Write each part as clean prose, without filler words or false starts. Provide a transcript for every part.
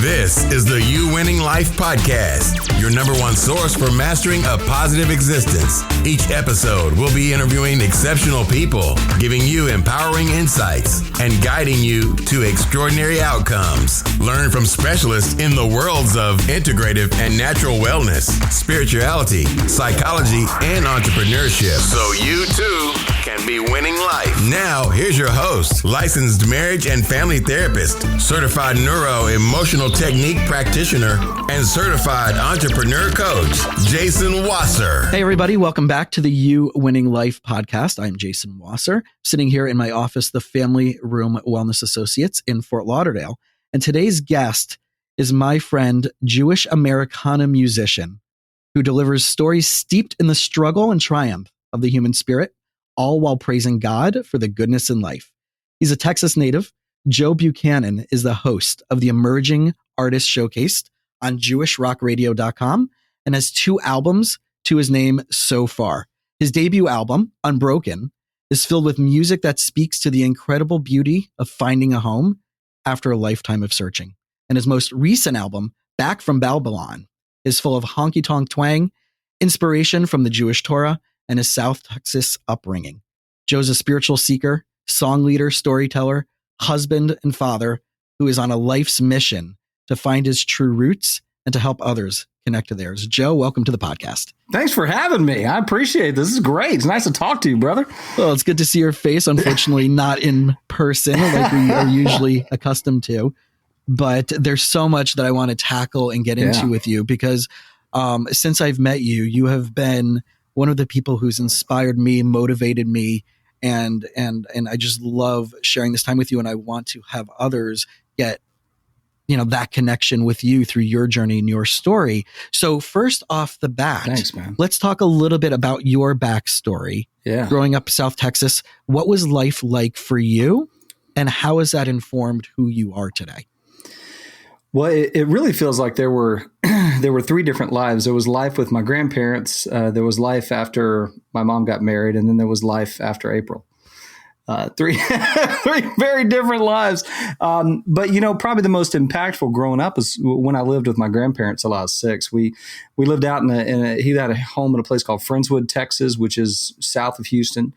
This is the You Winning Life Podcast, your number one source for mastering a positive existence. Each episode will be interviewing exceptional people, giving you empowering insights, and guiding you to extraordinary outcomes. Learn from specialists in the worlds of integrative and natural wellness, spirituality, psychology, and entrepreneurship, so you too can be winning life. Now, here's your host, licensed marriage and family therapist, certified neuro-emotional technique practitioner, and certified entrepreneur coach, Jason Wasser. Hey, everybody. Welcome back to the You Winning Life podcast. I'm Jason Wasser, sitting here in my office, the Family Room Wellness Associates in Fort Lauderdale. And today's guest is my friend, Jewish Americana musician, who delivers stories steeped in the struggle and triumph of the human spirit, all while praising God for the goodness in life. He's a Texas native. Joe Buchanan is the host of the Emerging Artist Showcase on JewishRockRadio.com and has 2 albums to his name so far. His debut album, Unbroken, is filled with music that speaks to the incredible beauty of finding a home after a lifetime of searching. And his most recent album, Back from Babylon, is full of honky-tonk twang, inspiration from the Jewish Torah, and his South Texas upbringing. Joe's a spiritual seeker, song leader, storyteller, husband, and father who is on a life's mission to find his true roots and to help others connect to theirs. Joe, welcome to the podcast. Thanks for having me. I appreciate this. This is great. It's nice to talk to you, brother. Well, it's good to see your face. Unfortunately, not in person like we are usually accustomed to. But there's so much that I want to tackle and get into with you because since I've met you, you have been one of the people who's inspired me, motivated me, and I just love sharing this time with you. And I want to have others get, that connection with you through your journey and your story. So first off the bat, thanks, man. Let's talk a little bit about your backstory. Yeah. Growing up South Texas, what was life like for you, and how has that informed who you are today? Well, it really feels like there were 3 different lives. There was life with my grandparents. There was life after my mom got married, and then there was life after April. 3 very different lives. But probably the most impactful growing up is when I lived with my grandparents till I was 6. We lived out he had a home in a place called Friendswood, Texas, which is south of Houston,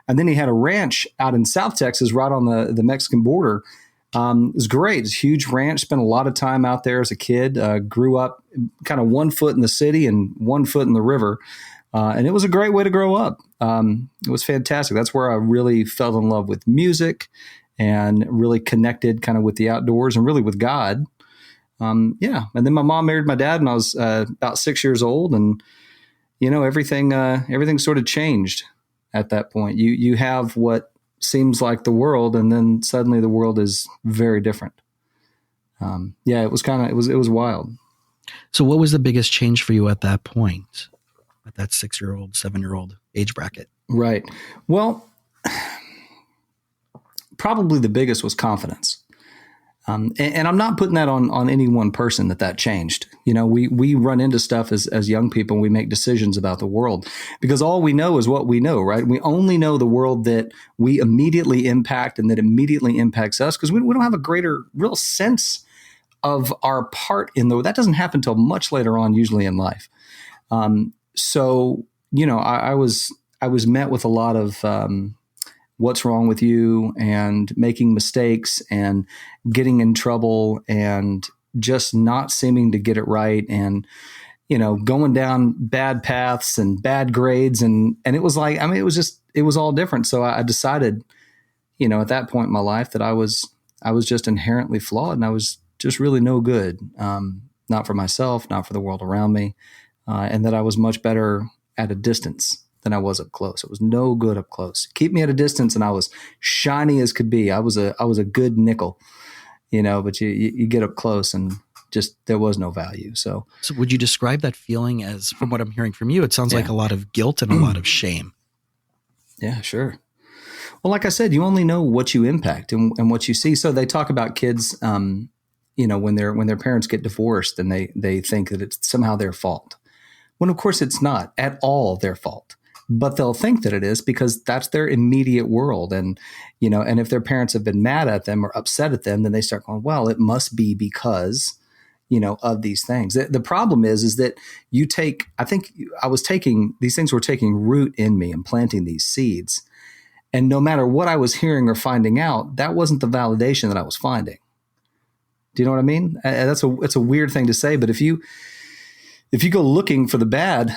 and then he had a ranch out in South Texas, right on the Mexican border. It was great. It's a huge ranch. Spent a lot of time out there as a kid. Grew up kind of 1 foot in the city and 1 foot in the river. And it was a great way to grow up. It was fantastic. That's where I really fell in love with music and really connected kind of with the outdoors and really with God. And then my mom married my dad when I was about 6 years old. And, everything sort of changed at that point. You have what seems like the world, and then suddenly the world is very different. It was wild. So what was the biggest change for you at that point, at that 6-year-old, 7-year-old age bracket? Right. Well, probably the biggest was confidence. And I'm not putting that on any one person that changed. We run into stuff as young people, and we make decisions about the world because all we know is what we know, right? We only know the world that we immediately impact and that immediately impacts us because we don't have a greater real sense of our part in the, that doesn't happen until much later on, usually in life. I was met with a lot of, what's wrong with you, and making mistakes and getting in trouble and just not seeming to get it right, and going down bad paths and bad grades, and it was like, it was all different. So I decided, at that point in my life that I was just inherently flawed, and I was just really no good, not for myself, not for the world around me, and that I was much better at a distance than I was up close. It was no good up close. Keep me at a distance, and I was shiny as could be. I was a good nickel, but you get up close and just there was no value. So would you describe that feeling as, from what I'm hearing from you, it sounds like a lot of guilt and a lot of shame. Yeah, sure. Well, like I said, you only know what you impact and what you see. So they talk about kids, when their parents get divorced, and they think that it's somehow their fault. When of course it's not at all their fault. But they'll think that it is because that's their immediate world. And, and if their parents have been mad at them or upset at them, then they start going, well, it must be because of these things. The problem is that these things were taking root in me and planting these seeds. And no matter what I was hearing or finding out, that wasn't the validation that I was finding. Do you know what I mean? It's a weird thing to say, but if you go looking for the bad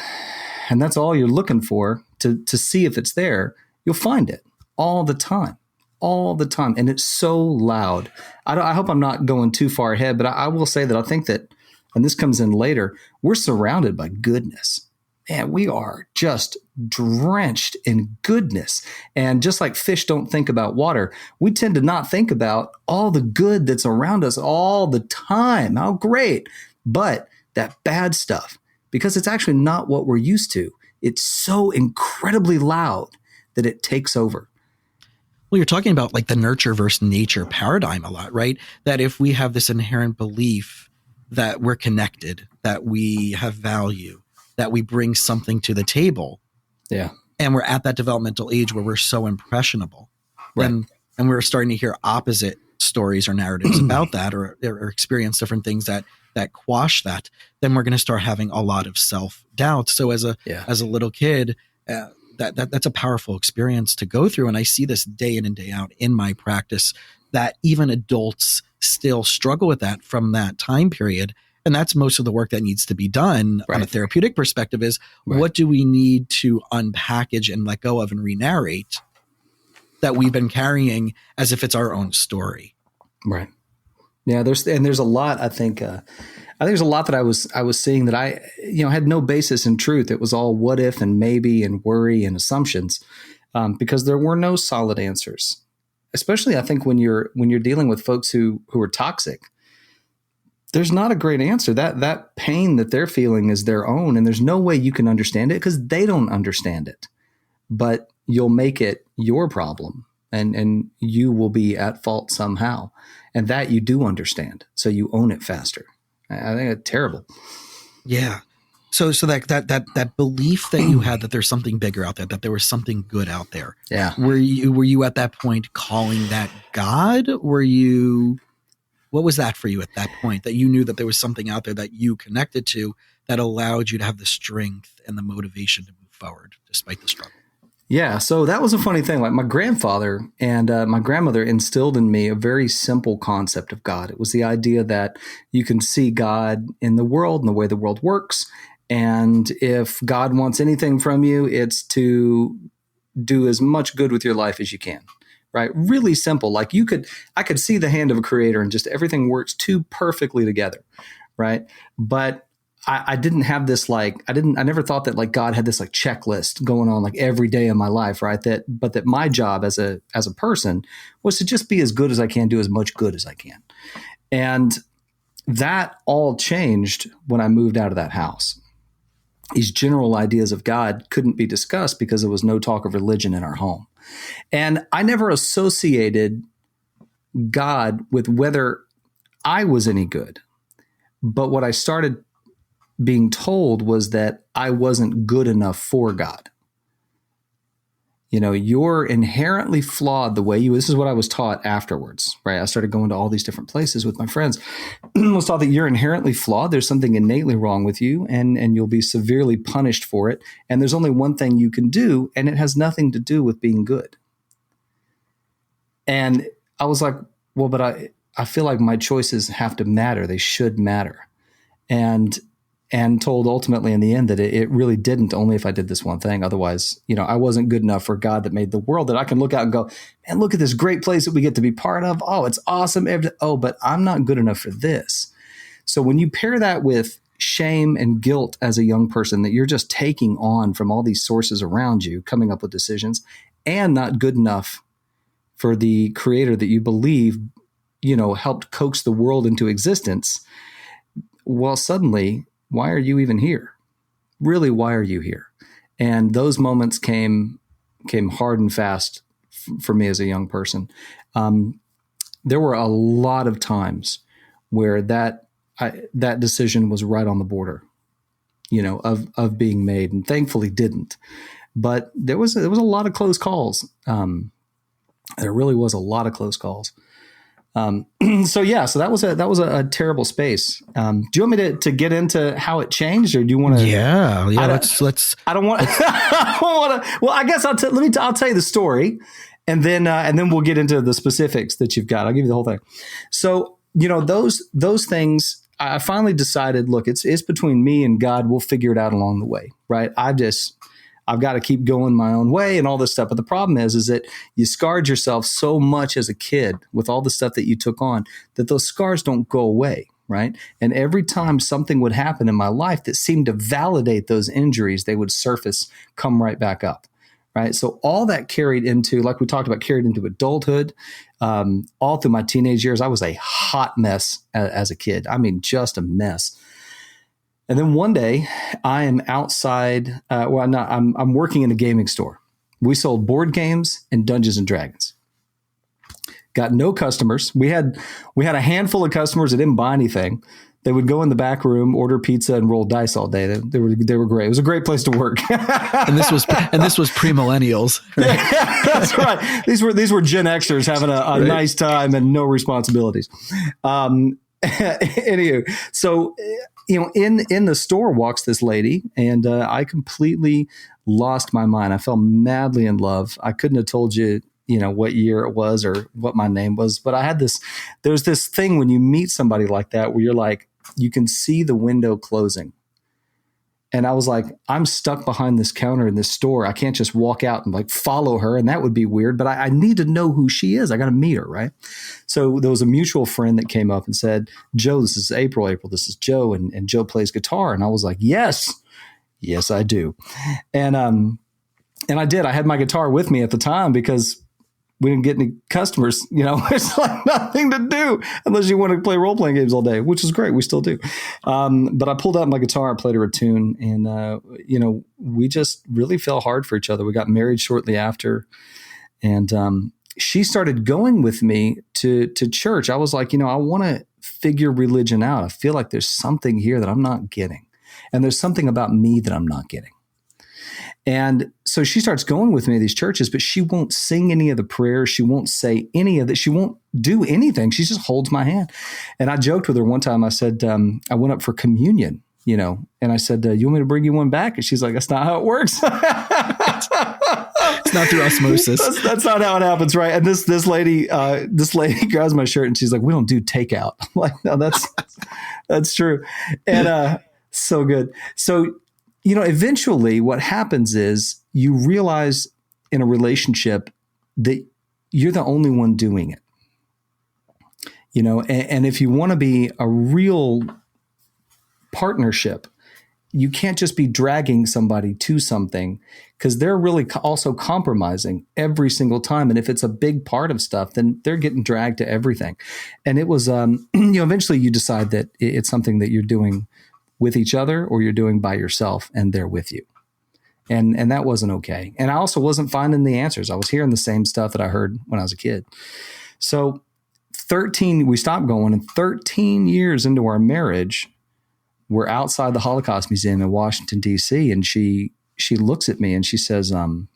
and that's all you're looking for to see if it's there, you'll find it all the time. And it's so loud. I hope I'm not going too far ahead, but I will say that I think that, and this comes in later, we're surrounded by goodness. Man, we are just drenched in goodness. And just like fish don't think about water, we tend to not think about all the good that's around us all the time. How great. But that bad stuff, because it's actually not what we're used to, it's so incredibly loud that it takes over. Well, you're talking about like the nurture versus nature paradigm a lot, right? That if we have this inherent belief that we're connected, that we have value, that we bring something to the table, and we're at that developmental age where we're so impressionable, right? And we're starting to hear opposite stories or narratives about that, or experience different things that quash that, then we're going to start having a lot of self-doubt. So as a little kid, that's a powerful experience to go through. And I see this day in and day out in my practice, that even adults still struggle with that from that time period. And that's most of the work that needs to be done on a therapeutic perspective is what do we need to unpackage and let go of and re-narrate that we've been carrying as if it's our own story. Right. Yeah. There's a lot, I think there's a lot that I was seeing that I had no basis in truth. It was all what if and maybe and worry and assumptions, because there were no solid answers, especially I think when you're dealing with folks who are toxic. There's not a great answer. That pain that they're feeling is their own, and there's no way you can understand it because they don't understand it. But you'll make it your problem, and you will be at fault somehow, and that you do understand, so you own it faster. I think it's terrible. Yeah. So that belief that you had that there's something bigger out there, that there was something good out there. Yeah. Were you at that point calling that God? What was that for you at that point, that you knew that there was something out there that you connected to that allowed you to have the strength and the motivation to move forward despite the struggle? Yeah. So that was a funny thing. Like my grandfather and my grandmother instilled in me a very simple concept of God. It was the idea that you can see God in the world and the way the world works. And if God wants anything from you, it's to do as much good with your life as you can. Right? Really simple. Like I could see the hand of a creator and just everything works too perfectly together. Right. But I didn't have this I never thought that like God had this like checklist going on like every day of my life. Right. But that my job as a person was to just be as good as I can, do as much good as I can. And that all changed when I moved out of that house. These general ideas of God couldn't be discussed because there was no talk of religion in our home. And I never associated God with whether I was any good. But what I started being told was that I wasn't good enough for God. You're inherently flawed the way this is what I was taught afterwards, right? I started going to all these different places with my friends. I was taught that you're inherently flawed. There's something innately wrong with you, and you'll be severely punished for it. And there's only one thing you can do, and it has nothing to do with being good. And I was like, well, but I feel like my choices have to matter. They should matter. And told ultimately in the end that it really didn't, only if I did this one thing. Otherwise, I wasn't good enough for God that made the world, that I can look out and go, man, look at this great place that we get to be part of. Oh, it's awesome. But I'm not good enough for this. So when you pair that with shame and guilt as a young person that you're just taking on from all these sources around you, coming up with decisions, and not good enough for the creator that you believe, helped coax the world into existence, well, suddenly, why are you even here? Really, why are you here? And those moments came hard and fast for me as a young person. There were a lot of times where that decision was right on the border, of being made, and thankfully didn't. But there was a lot of close calls. There really was a lot of close calls. So that was a terrible space. Do you want me to get into how it changed, or do you want to? Yeah. Let's. I don't want. I don't want to. Well, I guess I'll tell you the story, and then we'll get into the specifics that you've got. I'll give you the whole thing. So those things. I finally decided. Look, it's between me and God. We'll figure it out along the way, right? I've got to keep going my own way and all this stuff. But the problem is that you scarred yourself so much as a kid with all the stuff that you took on that those scars don't go away, right? And every time something would happen in my life that seemed to validate those injuries, they would surface, come right back up, right? So all that carried into, like we talked about, carried into adulthood. All through my teenage years, I was a hot mess as a kid. I mean, just a mess. And then one day I am outside. I'm working in a gaming store. We sold board games and Dungeons and Dragons. Got no customers. We had a handful of customers that didn't buy anything. They would go in the back room, order pizza, and roll dice all day. They were great. It was a great place to work. and this was pre-millennials. Right? Yeah, that's right. These were Gen Xers having a nice time and no responsibilities. Anywho, so in the store walks this lady, and I completely lost my mind. I fell madly in love. I couldn't have told you, what year it was or what my name was, but I had there's this thing when you meet somebody like that where you're like, you can see the window closing. And I was like, I'm stuck behind this counter in this store. I can't just walk out and like follow her. And that would be weird, but I need to know who she is. I got to meet her. Right. So there was a mutual friend that came up and said, Joe, this is April, this is Joe. And Joe plays guitar. And I was like, yes, I do. And I did. I had my guitar with me at the time because we didn't get any customers, it's like nothing to do unless you want to play role-playing games all day, which is great. We still do. But I pulled out my guitar, played her a tune, and, we just really fell hard for each other. We got married shortly after. And she started going with me to church. I was like, I want to figure religion out. I feel like there's something here that I'm not getting. And there's something about me that I'm not getting. And so she starts going with me to these churches, but she won't sing any of the prayers. She won't say any of that. She won't do anything. She just holds my hand. And I joked with her one time. I said, I went up for communion, and I said, you want me to bring you one back? And she's like, that's not how it works. It's not through osmosis. That's not how it happens. Right. And this lady grabs my shirt and she's like, we don't do takeout. I'm like, no, that's true. And so good. So, eventually what happens is you realize in a relationship that you're the only one doing it, and if you want to be a real partnership, you can't just be dragging somebody to something because they're really also compromising every single time. And if it's a big part of stuff, then they're getting dragged to everything. And it was, eventually you decide that it's something that you're doing with each other or you're doing by yourself and they're with you. And that wasn't okay. And I also wasn't finding the answers. I was hearing the same stuff that I heard when I was a kid. So we stopped going, and 13 years into our marriage, we're outside the Holocaust Museum in Washington, D.C. And she looks at me and she says, and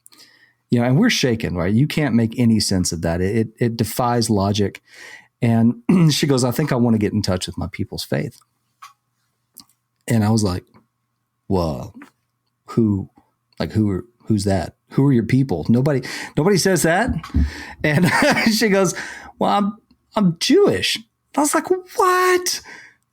we're shaken, right? You can't make any sense of that. It defies logic. And she goes, I think I want to get in touch with my people's faith. And I was like, well, who's that? Who are your people? Nobody says that. And she goes, well, I'm Jewish. I was like, what?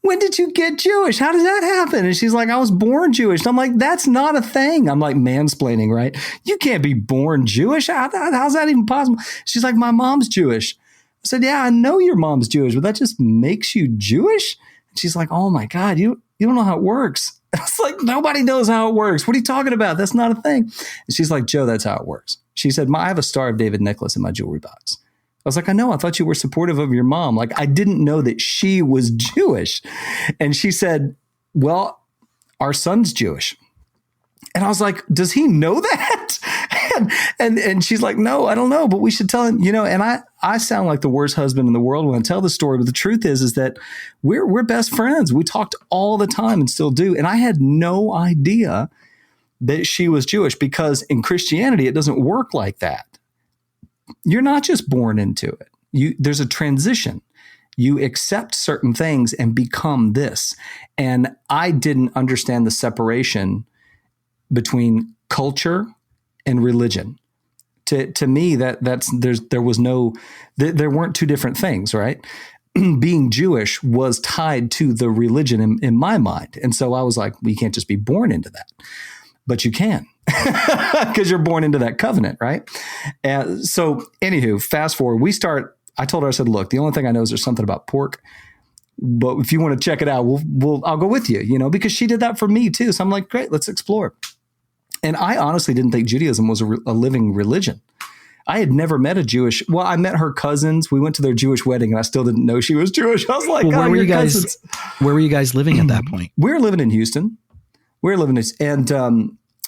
When did you get Jewish? How did that happen? And she's like, I was born Jewish. And I'm like, that's not a thing. I'm like mansplaining, right? You can't be born Jewish. How's that even possible? She's like, my mom's Jewish. I said, yeah, I know your mom's Jewish, but that just makes you Jewish? And she's like, oh my God, you don't know how it works. I was like, nobody knows how it works. What are you talking about? That's not a thing. And she's like, Joe, that's how it works. She said, I have a Star of David necklace in my jewelry box. I was like, I know. I thought you were supportive of your mom. Like, I didn't know that she was Jewish. And she said, well, our son's Jewish. And I was like, does he know that? And she's like, no, I don't know, but we should tell him, and I sound like the worst husband in the world when I tell the story. But the truth is that we're best friends. We talked all the time and still do. And I had no idea that she was Jewish, because in Christianity, it doesn't work like that. You're not just born into it. There's a transition. You accept certain things and become this. And I didn't understand the separation between culture and religion. To me, there weren't two different things, right? Being Jewish was tied to the religion in my mind. And so I was like, well, you can't just be born into that, but you can, because you're born into that covenant, right? And so anywho, fast forward, I told her, I said, look, the only thing I know is there's something about pork, but if you want to check it out, I'll go with you, because she did that for me too. So I'm like, great, let's explore. And I honestly didn't think Judaism was a living religion. I had never met I met her cousins. We went to their Jewish wedding and I still didn't know she was Jewish. I was like, where were you guys living at that point? We were living in Houston.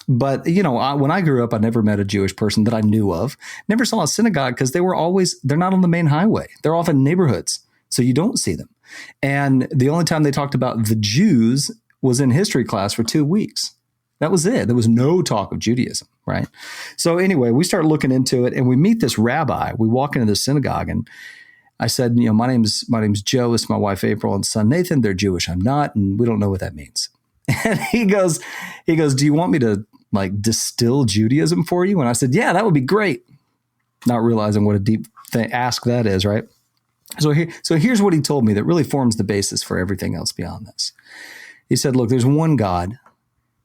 But when I grew up, I never met a Jewish person that I knew of. Never saw a synagogue because they're not on the main highway. They're off in neighborhoods. So you don't see them. And the only time they talked about the Jews was in history class for 2 weeks. That was it. There was no talk of Judaism, right? So anyway, we start looking into it and we meet this rabbi. We walk into the synagogue and I said, my name's Joe. It's my wife, April, and son, Nathan. They're Jewish. I'm not. And we don't know what that means. And he goes, do you want me to distill Judaism for you? And I said, yeah, that would be great. Not realizing what a deep ask that is, right? So here's what he told me that really forms the basis for everything else beyond this. He said, look, there's one God.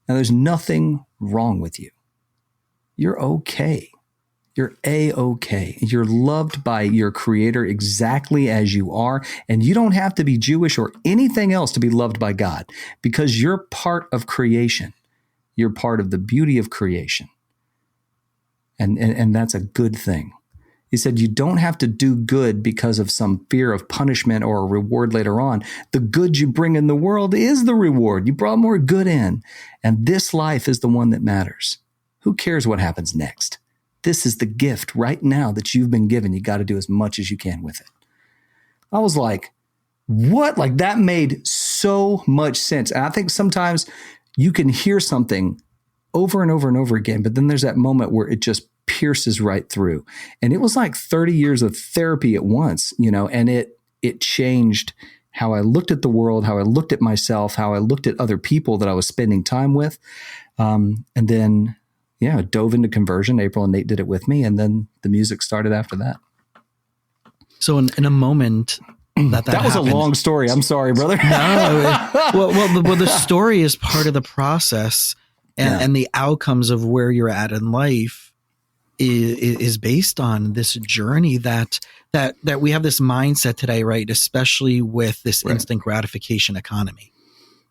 Now, there's nothing wrong with you. You're okay. You're A-okay. You're loved by your Creator exactly as you are, and you don't have to be Jewish or anything else to be loved by God because you're part of creation. You're part of the beauty of creation, and that's a good thing. He said, you don't have to do good because of some fear of punishment or a reward later on. The good you bring in the world is the reward. You brought more good in. And this life is the one that matters. Who cares what happens next? This is the gift right now that you've been given. You got to do as much as you can with it. I was like, what? That made so much sense. And I think sometimes you can hear something over and over and over again, but then there's that moment where it just pierces right through. And it was like 30 years of therapy at once, and it changed how I looked at the world, how I looked at myself, how I looked at other people that I was spending time with. And then, dove into conversion. April and Nate did it with me. And then the music started after that. So in a moment that was happened, a long story. I'm sorry, brother. No, well, the story is part of the process and the outcomes of where you're at in life is based on this journey that we have this mindset today, right? Especially with this instant gratification economy,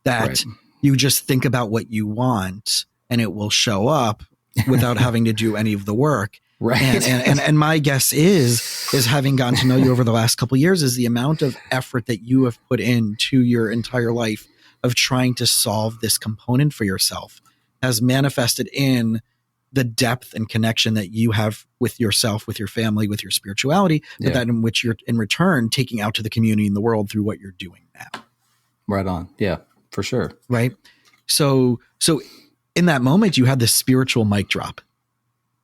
that you just think about what you want and it will show up without having to do any of the work. Right. And my guess is having gotten to know you over the last couple of years is the amount of effort that you have put into your entire life of trying to solve this component for yourself has manifested in the depth and connection that you have with yourself, with your family, with your spirituality, but that in which you're in return taking out to the community and the world through what you're doing now. Right on. Yeah, for sure. Right. So in that moment, you had this spiritual mic drop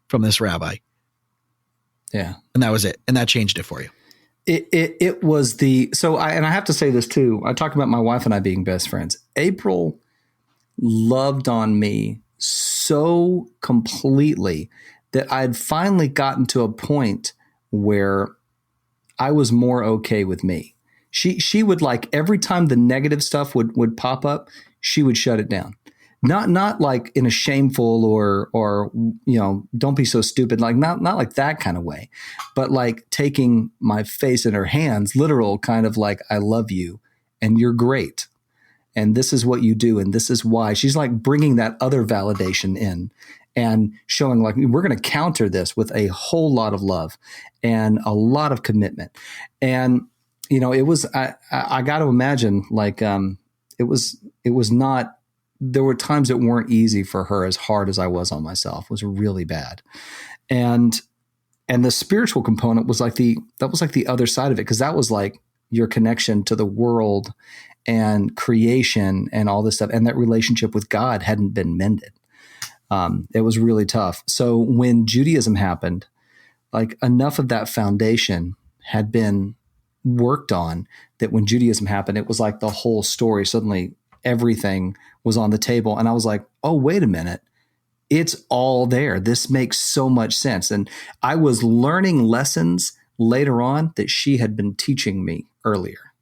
from this rabbi. Yeah. And that was it. And that changed it for you. It was and I have to say this too. I talked about my wife and I being best friends. April loved on me so completely that I'd finally gotten to a point where I was more okay with me. She would every time the negative stuff would pop up, she would shut it down. Not like in a shameful or don't be so stupid, not like that kind of way, but like taking my face in her hands, literal kind of like, I love you and you're great. And this is what you do. And this is why. She's like bringing that other validation in and showing we're going to counter this with a whole lot of love and a lot of commitment. And, it was, I got to imagine it was not, there were times that weren't easy for her as hard as I was on myself. It was really bad. And the spiritual component was the other side of it. Cause that was like your connection to the world and creation and all this stuff. And that relationship with God hadn't been mended. It was really tough. So when Judaism happened, enough of that foundation had been worked on, that when Judaism happened, it was like the whole story. Suddenly everything was on the table. And I was like, oh, wait a minute. It's all there. This makes so much sense. And I was learning lessons later on that she had been teaching me earlier.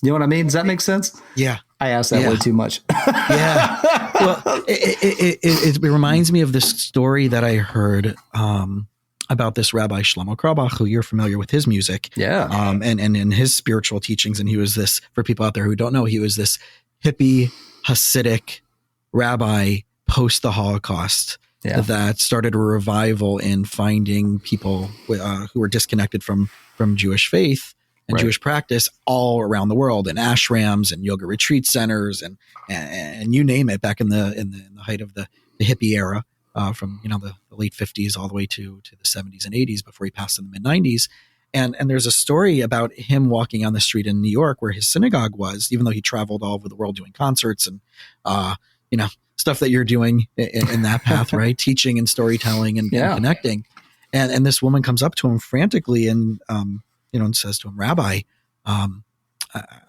You know what I mean? Does that make sense? Yeah. I asked that way too much. Yeah. Well, it reminds me of this story that I heard about this Rabbi Shlomo Krabach, who you're familiar with his music. Yeah. And his spiritual teachings. And he was this, for people out there who don't know, he was this hippie Hasidic rabbi post the Holocaust that started a revival in finding people who were disconnected from Jewish faith and Jewish practice all around the world, in ashrams and yoga retreat centers and you name it, back in the height of the hippie era, from the late 50s all the way to the 70s and 80s before he passed in the mid 90s. And there's a story about him walking on the street in New York where his synagogue was, even though he traveled all over the world doing concerts and stuff that you're doing in that path, right? Teaching and storytelling and connecting. And this woman comes up to him frantically and says to him, Rabbi, I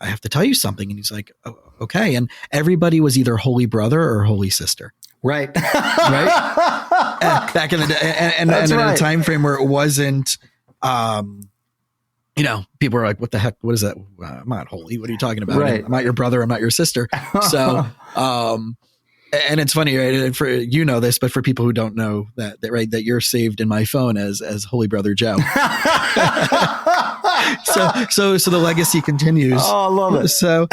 have to tell you something. And he's like, oh, okay. And everybody was either holy brother or holy sister. Right. Right. Back in the day. And in a time frame where it wasn't, people were like, what the heck? What is that? I'm not holy. What are you talking about? Right. I'm not your brother. I'm not your sister. So, and it's funny, right? For this, but for people who don't know that that you're saved in my phone as Holy Brother Joe. So the legacy continues. Oh, I love it. So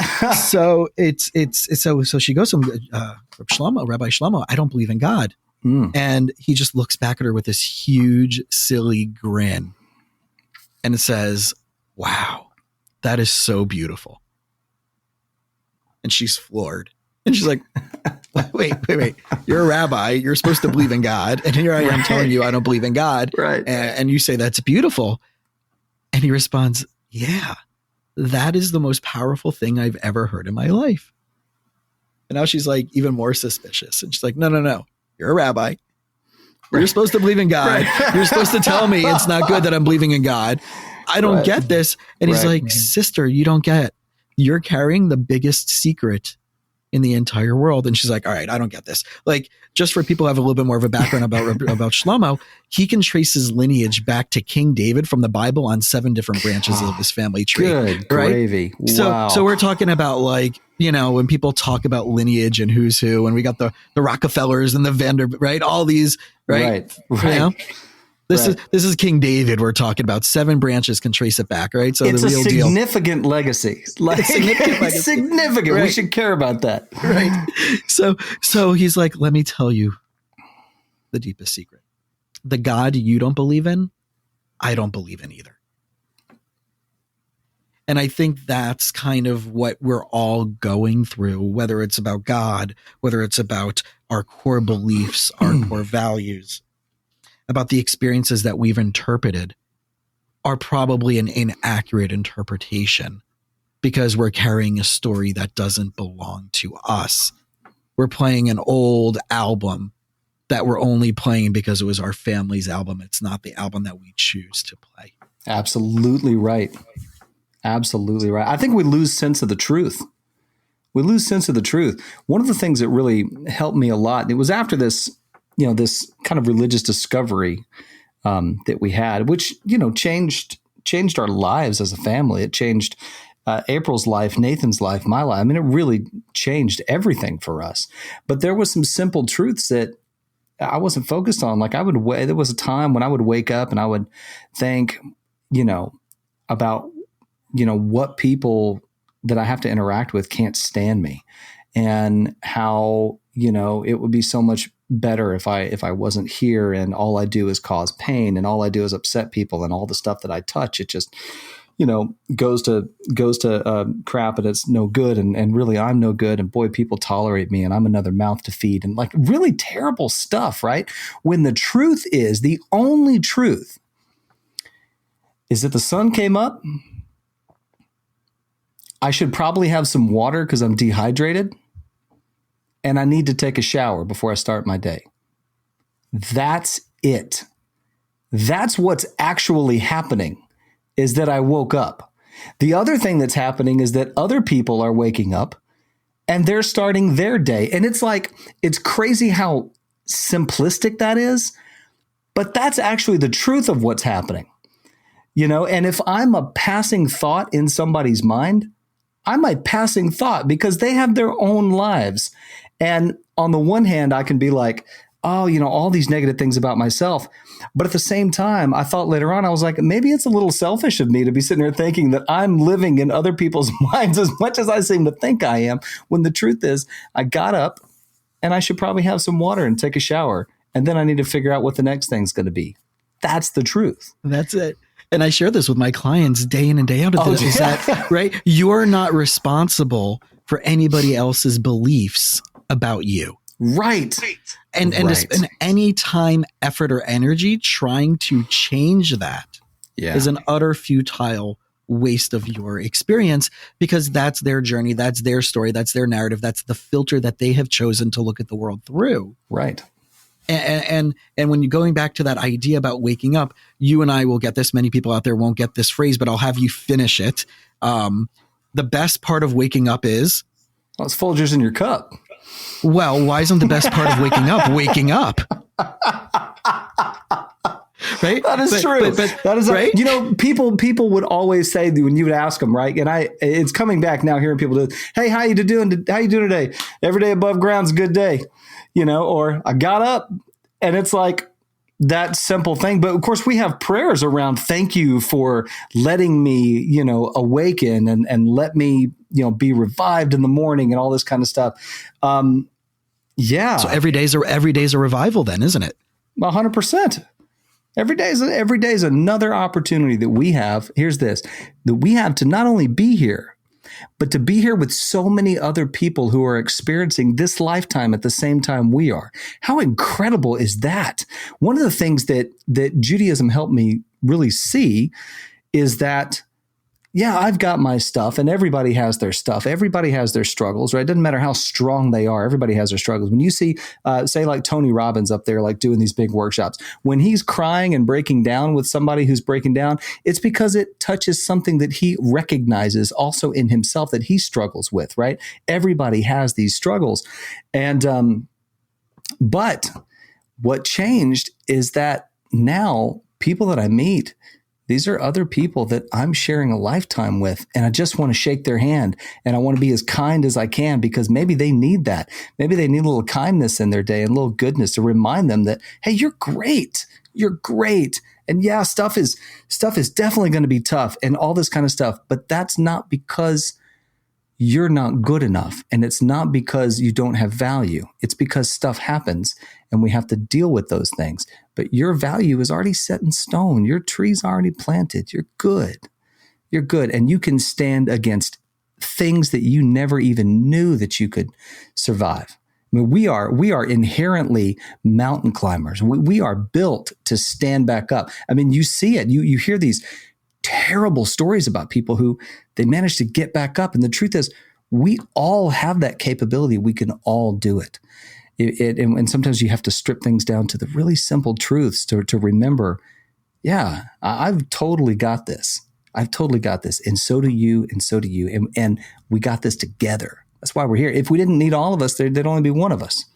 she goes to Rabbi Shlomo, I don't believe in God. And he just looks back at her with this huge, silly grin. And it says, wow, that is so beautiful. And she's floored. And she's like, wait. You're a rabbi. You're supposed to believe in God. And here I am telling you I don't believe in God. Right. And you say that's beautiful. And he responds, yeah, that is the most powerful thing I've ever heard in my life. And now she's like even more suspicious. And she's like, no. You're a rabbi. You're supposed to believe in God. Right. You're supposed to tell me it's not good that I'm believing in God. I don't get this. And he's like, sister, you don't get it. You're carrying the biggest secret in the entire world. And she's like, all right, I don't get this. Like, just for people who have a little bit more of a background about Shlomo, he can trace his lineage back to King David from the Bible on 7 different branches of his family tree. Good gravy. Wow. So we're talking about, like, when people talk about lineage and who's who, and we got the Rockefellers and the Vanderbilt, right? All these, right? This is King David we're talking about. 7 branches can trace it back, right? So it's the real a significant legacy. Like, significant. Right. We should care about that. Right. So he's like, let me tell you the deepest secret. The God you don't believe in, I don't believe in either. And I think that's kind of what we're all going through, whether it's about God, whether it's about our core beliefs, our core values, about the experiences that we've interpreted are probably an inaccurate interpretation because we're carrying a story that doesn't belong to us. We're playing an old album that we're only playing because it was our family's album. It's not the album that we choose to play. Absolutely right. Absolutely right. I think we lose sense of the truth. One of the things that really helped me a lot, and it was after this, this kind of religious discovery that we had, which, changed our lives as a family. It changed April's life, Nathan's life, my life. I mean, it really changed everything for us. But there was some simple truths that I wasn't focused on. Like there was a time when I would wake up and I would think, about, what people that I have to interact with can't stand me, and how, it would be so much better if I wasn't here and all I do is cause pain and all I do is upset people and all the stuff that I touch, it just, goes to crap and it's no good. And really I'm no good. And boy, people tolerate me and I'm another mouth to feed and like really terrible stuff, right? When the truth is, the only truth is that the sun came up. I should probably have some water because I'm dehydrated. And I need to take a shower before I start my day. That's it. That's what's actually happening is that I woke up. The other thing that's happening is that other people are waking up and they're starting their day. And it's like, it's crazy how simplistic that is, but that's actually the truth of what's happening. You know, and if I'm a passing thought in somebody's mind, I'm a passing thought because they have their own lives. And on the one hand, I can be like, oh, you know, all these negative things about myself. But at the same time, I thought later on, I was like, maybe it's a little selfish of me to be sitting there thinking that I'm living in other people's minds as much as I seem to think I am, when the truth is I got up and I should probably have some water and take a shower. And then I need to figure out what the next thing's going to be. That's the truth. That's it. And I share this with my clients day in and day out of this, is that, right? You're not responsible for anybody else's beliefs about you. Right. And to spend any time, effort, or energy trying to change that is an utter futile waste of your experience, because that's their journey, that's their story, that's their narrative, that's the filter that they have chosen to look at the world through. Right. And when you're going back to that idea about waking up, you and I will get this. Many people out there won't get this phrase, but I'll have you finish it. The best part of waking up is? Well, it's Folgers in your cup. Well, why isn't the best part of waking up? Right? That is true. But that is right. You know, people would always say when you would ask them, right? And it's coming back now, hearing people do, hey, how you doing today? Every day above ground's a good day, you know, or I got up, and it's like that simple thing. But of course we have prayers around, thank you for letting me, you know, awaken and let me, you know, be revived in the morning and all this kind of stuff. Yeah. So every day's a revival then, isn't it? 100%. Every day is another opportunity that we have. Here's this, that we have to not only be here, but to be here with so many other people who are experiencing this lifetime at the same time we are. How incredible is that? One of the things that Judaism helped me really see is that, yeah, I've got my stuff, and everybody has their stuff. Everybody has their struggles, right? It doesn't matter how strong they are. Everybody has their struggles. When you see, say like Tony Robbins up there, like doing these big workshops, when he's crying and breaking down with somebody who's breaking down, it's because it touches something that he recognizes also in himself that he struggles with, right? Everybody has these struggles. And, but what changed is that now people that I meet, these are other people that I'm sharing a lifetime with, and I just want to shake their hand, and I want to be as kind as I can, because maybe they need that. Maybe they need a little kindness in their day and a little goodness to remind them that, hey, you're great. You're great. And yeah, stuff is definitely going to be tough and all this kind of stuff, but that's not because you're not good enough. And it's not because you don't have value. It's because stuff happens and we have to deal with those things. But your value is already set in stone. Your tree's already planted. You're good. You're good. And you can stand against things that you never even knew that you could survive. I mean, we are inherently mountain climbers. We are built to stand back up. I mean, you see it. You hear these terrible stories about people who they managed to get back up. And the truth is, we all have that capability. We can all do it. And sometimes you have to strip things down to the really simple truths to remember, yeah, I've totally got this. I've totally got this. And so do you, and so do you. And we got this together. That's why we're here. If we didn't need all of us, there'd only be one of us.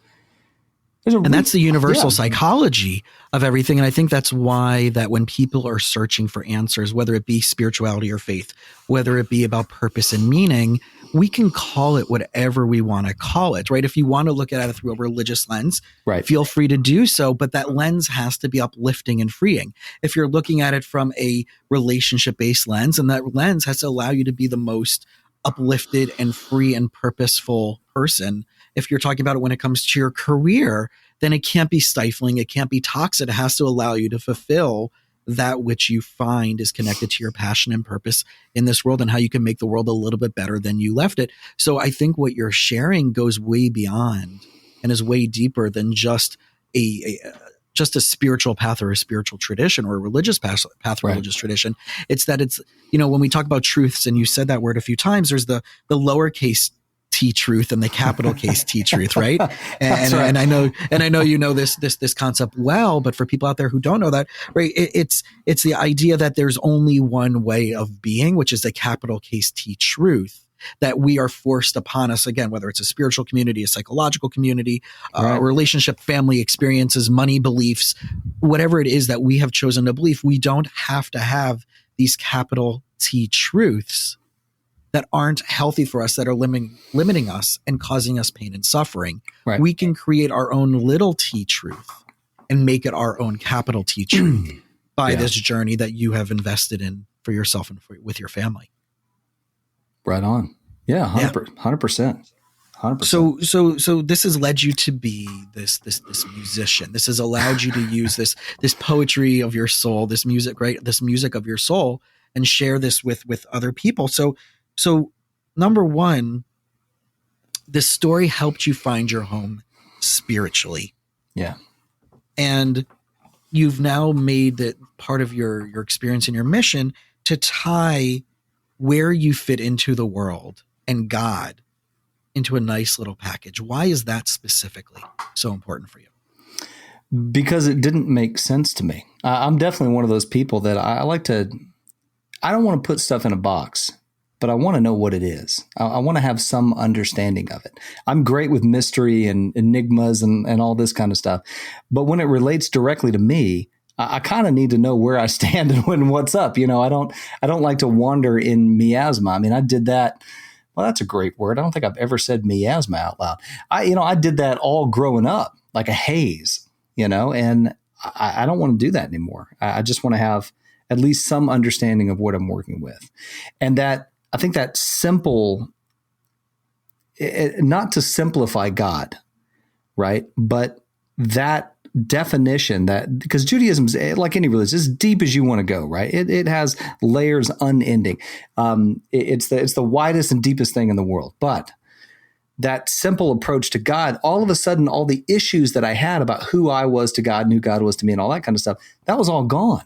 And that's the universal psychology of everything. And I think that's why that when people are searching for answers, whether it be spirituality or faith, whether it be about purpose and meaning, we can call it whatever we want to call it, right? If you want to look at it through a religious lens, right, feel free to do so. But that lens has to be uplifting and freeing. If you're looking at it from a relationship-based lens, and that lens has to allow you to be the most uplifted and free and purposeful person. If you're talking about it when it comes to your career, then it can't be stifling. It can't be toxic. It has to allow you to fulfill that which you find is connected to your passion and purpose in this world, and how you can make the world a little bit better than you left it. So I think what you're sharing goes way beyond and is way deeper than just a spiritual path or a spiritual tradition or a religious path or religious tradition. It's that it's, when we talk about truths, and you said that word a few times, there's the lowercase T truth and the capital case T truth, right? That's right. And I know you know this concept well, but for people out there who don't know that, right, it's the idea that there's only one way of being, which is the capital case T truth, that we are forced upon us, again, whether it's a spiritual community, a psychological community, Right. relationship, family experiences, money beliefs, whatever it is that we have chosen to believe. We don't have to have these capital T truths that aren't healthy for us, that are limiting us and causing us pain and suffering. Right. We can create our own little T truth and make it our own capital T truth by this journey that you have invested in for yourself and with your family. Right on. Yeah. 100%. 100%. So this has led you to be this musician. This has allowed you to use this poetry of your soul, this music of your soul, and share this with other people. So number one, this story helped you find your home spiritually. Yeah. And you've now made that part of your experience and your mission to tie where you fit into the world and God into a nice little package. Why is that specifically so important for you? Because it didn't make sense to me. I'm definitely one of those people that I don't want to put stuff in a box, but I want to know what it is. I want to have some understanding of it. I'm great with mystery and enigmas and all this kind of stuff. But when it relates directly to me, I kind of need to know where I stand and what's up. I don't like to wander in miasma. I mean, I did that. Well, that's a great word. I don't think I've ever said miasma out loud. I did that all growing up, like a haze, and I don't want to do that anymore. I just want to have at least some understanding of what I'm working with. And that, I think that simple, not to simplify God, right? But that definition, that because Judaism is like any religion, as deep as you want to go, right? It has layers unending. It's the widest and deepest thing in the world. But that simple approach to God, all of a sudden, all the issues that I had about who I was to God and who God was to me and all that kind of stuff, that was all gone.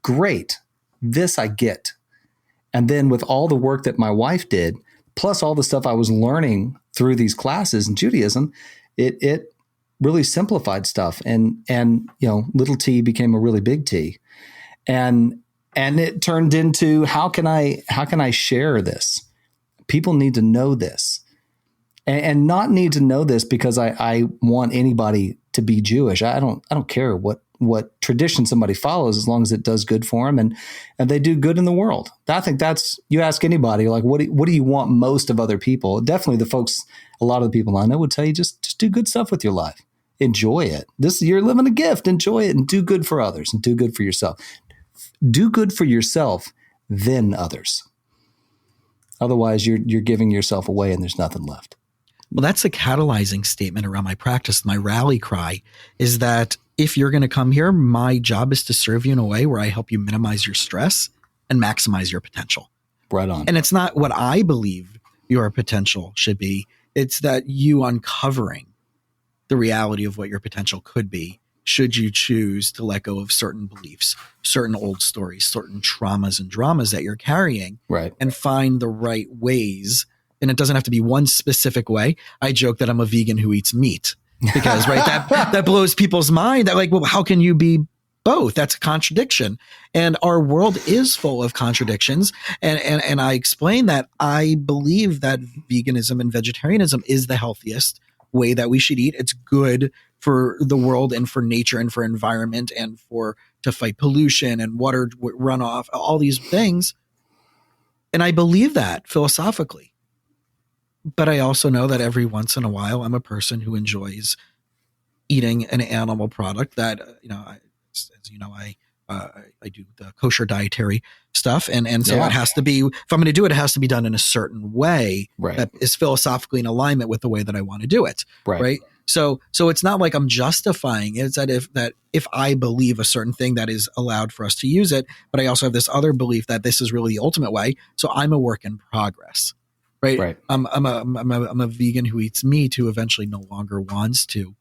Great. This I get. And then with all the work that my wife did, plus all the stuff I was learning through these classes in Judaism, it really simplified stuff. And little T became a really big T. And it turned into, how can I share this? People need to know this. And not need to know this because I want anybody to be Jewish. I don't care what tradition somebody follows, as long as it does good for them and they do good in the world. I think that's, you ask anybody, like, what do you want most of other people? Definitely a lot of the people I know would tell you, just do good stuff with your life. Enjoy it. You're living a gift. Enjoy it and do good for others and do good for yourself. Do good for yourself, then others. Otherwise, you're giving yourself away and there's nothing left. Well, that's a catalyzing statement around my practice. My rally cry is that if you're going to come here, my job is to serve you in a way where I help you minimize your stress and maximize your potential. Right on. And it's not what I believe your potential should be. It's that you uncovering the reality of what your potential could be, should you choose to let go of certain beliefs, certain old stories, certain traumas and dramas that you're carrying, right, and find the right ways. And it doesn't have to be one specific way. I joke that I'm a vegan who eats meat because, right, that blows people's mind. That like, well, how can you be both? That's a contradiction. And our world is full of contradictions. And I explain that I believe that veganism and vegetarianism is the healthiest way that we should eat. It's good for the world and for nature and for environment and to fight pollution and water runoff, all these things. And I believe that philosophically. But I also know that every once in a while, I'm a person who enjoys eating an animal product that, I do the kosher dietary stuff. And so it has to be, if I'm going to do it, it has to be done in a certain way that is philosophically in alignment with the way that I want to do it. Right. So it's not like I'm justifying it. It's that if I believe a certain thing, that is allowed for us to use it. But I also have this other belief that this is really the ultimate way. So I'm a work in progress. Right. I'm a vegan who eats meat, who eventually no longer wants to,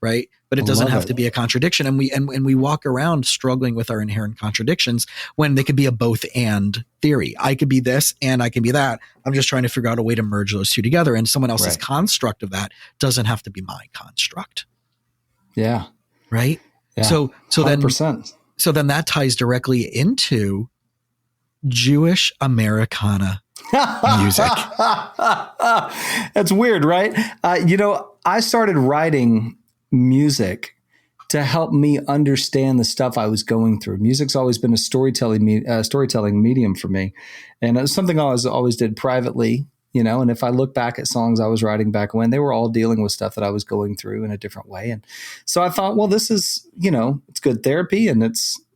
right? But it I doesn't love have it. to be a contradiction. And we walk around struggling with our inherent contradictions when they could be a both and theory. I could be this and I can be that. I'm just trying to figure out a way to merge those two together. And someone else's Right. construct of that doesn't have to be my construct. Yeah. Right. Yeah. So 100%. then that ties directly into Jewish Americana music. That's weird, right? I started writing music to help me understand the stuff I was going through. Music's always been a storytelling medium for me. And it was something I always did privately, and if I look back at songs I was writing back when, they were all dealing with stuff that I was going through in a different way. And so I thought, well, this is, it's good therapy and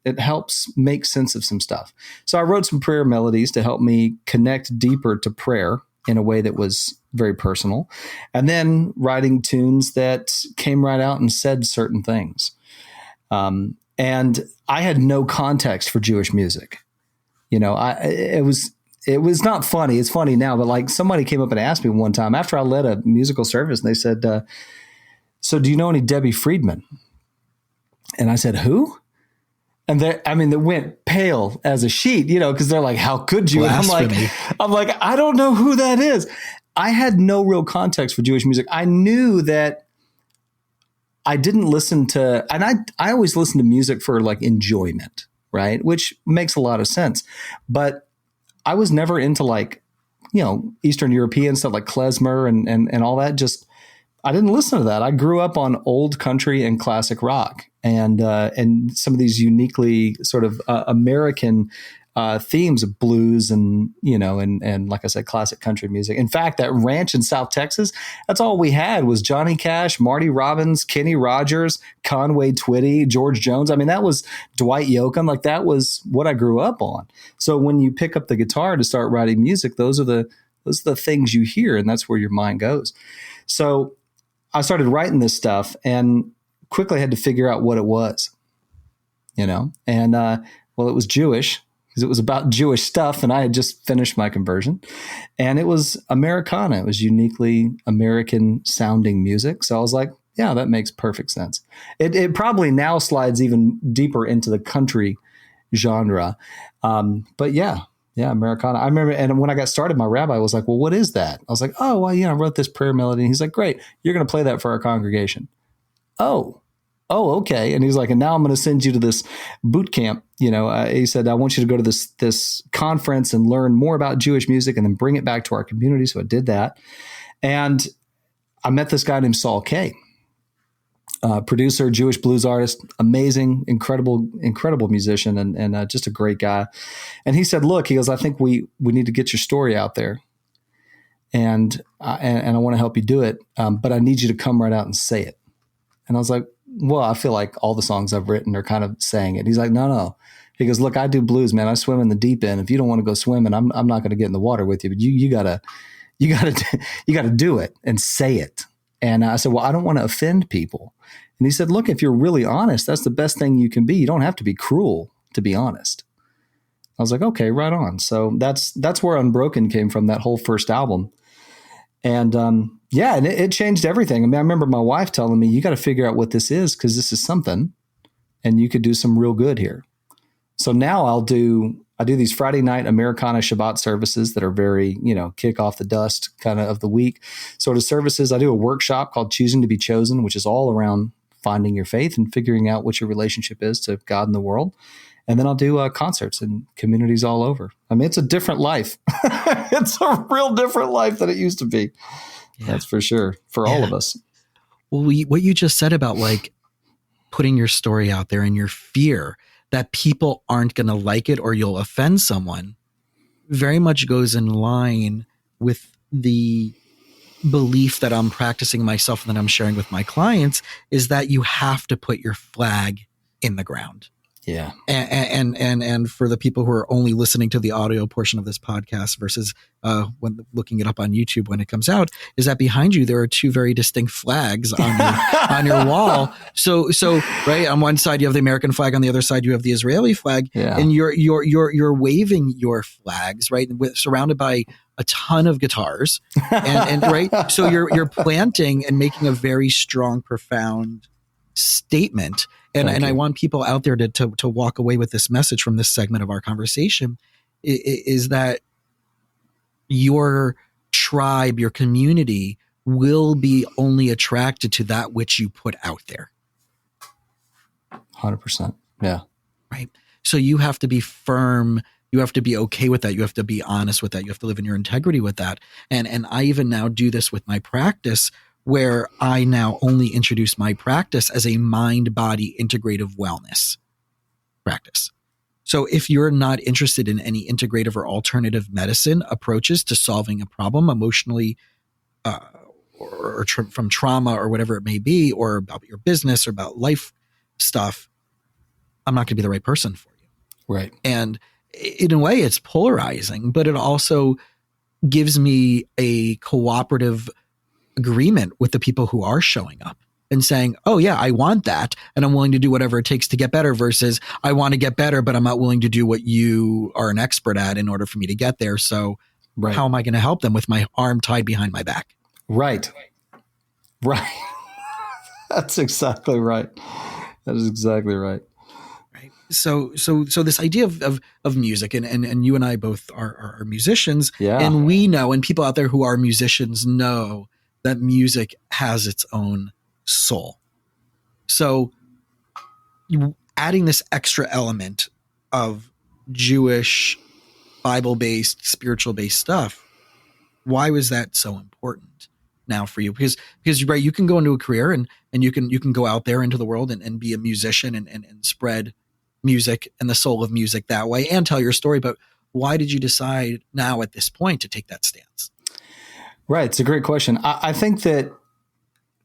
it helps make sense of some stuff. So I wrote some prayer melodies to help me connect deeper to prayer in a way that was very personal. And then writing tunes that came right out and said certain things. And I had no context for Jewish music. It was not funny. It's funny now, but like somebody came up and asked me one time after I led a musical service and they said, so do you know any Debbie Friedman? And I said, who? And they went pale as a sheet, because they're like, how could you? And I'm like, I don't know who that is. I had no real context for Jewish music. I knew that I didn't listen to, and I always listen to music for like enjoyment, right? Which makes a lot of sense. But I was never into like, Eastern European stuff like klezmer and all that. Just, I didn't listen to that. I grew up on old country and classic rock and some of these uniquely sort of American themes of blues and like I said, classic country music. In fact, that ranch in South Texas, that's all we had was Johnny Cash, Marty Robbins, Kenny Rogers, Conway Twitty, George Jones. That was Dwight Yoakam. Like that was what I grew up on. So when you pick up the guitar to start writing music, those are the things you hear, and that's where your mind goes. So I started writing this stuff and quickly had to figure out what it was, and it was Jewish because it was about Jewish stuff, and I had just finished my conversion, and it was Americana. It was uniquely American sounding music. So I was like, yeah, that makes perfect sense. It probably now slides even deeper into the country genre. But yeah, Americana. I remember, and when I got started, my rabbi was like, well, what is that? I was like, oh, well, I wrote this prayer melody. And he's like, great, you're going to play that for our congregation. Oh, okay. And he's like, and now I'm going to send you to this boot camp. He said, I want you to go to this conference and learn more about Jewish music and then bring it back to our community. So I did that. And I met this guy named Saul Kay, producer, Jewish blues artist, amazing, incredible musician and just a great guy. And he said, look, he goes, I think we need to get your story out there. And I want to help you do it. But I need you to come right out and say it. And I was like, well, I feel like all the songs I've written are kind of saying it. He's like, no. He goes, look, I do blues, man. I swim in the deep end. If you don't want to go swimming, I'm not going to get in the water with you, but you gotta do it and say it. And I said, well, I don't want to offend people. And he said, look, if you're really honest, that's the best thing you can be. You don't have to be cruel to be honest. I was like, okay, right on. So that's where Unbroken came from, that whole first album. And and it changed everything. I remember my wife telling me, you got to figure out what this is because this is something and you could do some real good here. So now I do these Friday night Americana Shabbat services that are very, kick off the dust kind of the week sort of services. I do a workshop called Choosing to Be Chosen, which is all around finding your faith and figuring out what your relationship is to God and the world. And then I'll do concerts in communities all over. It's a different life. It's a real different life than it used to be. Yeah. That's for sure. For all of us. Well, what you just said about like putting your story out there and your fear that people aren't going to like it or you'll offend someone very much goes in line with the belief that I'm practicing myself and that I'm sharing with my clients is that you have to put your flag in the ground. Yeah. And for the people who are only listening to the audio portion of this podcast versus when looking it up on YouTube when it comes out, is that behind you there are two very distinct flags on your wall. So right on one side you have the American flag, on the other side you have the Israeli flag, and you're waving your flags, right, surrounded by a ton of guitars, and right. So you're planting and making a very strong, profound statement. And I want people out there to walk away with this message from this segment of our conversation is that your tribe, your community will be only attracted to that which you put out there. 100%. Yeah. Right. So you have to be firm. You have to be okay with that. You have to be honest with that. You have to live in your integrity with that. And I even now do this with my practice, where I now only introduce my practice as a mind-body integrative wellness practice. So if you're not interested in any integrative or alternative medicine approaches to solving a problem emotionally, from trauma or whatever it may be, or about your business or about life stuff, I'm not going to be the right person for you. Right. And in a way, it's polarizing, but it also gives me a cooperative agreement with the people who are showing up and saying, oh yeah, I want that. And I'm willing to do whatever it takes to get better, versus I want to get better, but I'm not willing to do what you are an expert at in order for me to get there. So how am I going to help them with my arm tied behind my back? Right. That's exactly right. That is exactly right. Right. So this idea of music, and you and I both are musicians, and we know, and people out there who are musicians know, that music has its own soul. So adding this extra element of Jewish, Bible-based, spiritual-based stuff, why was that so important now for you? Because right, you can go into a career and you can go out there into the world and be a musician and spread music and the soul of music that way and tell your story. But why did you decide now at this point to take that stance? Right. It's a great question. I think that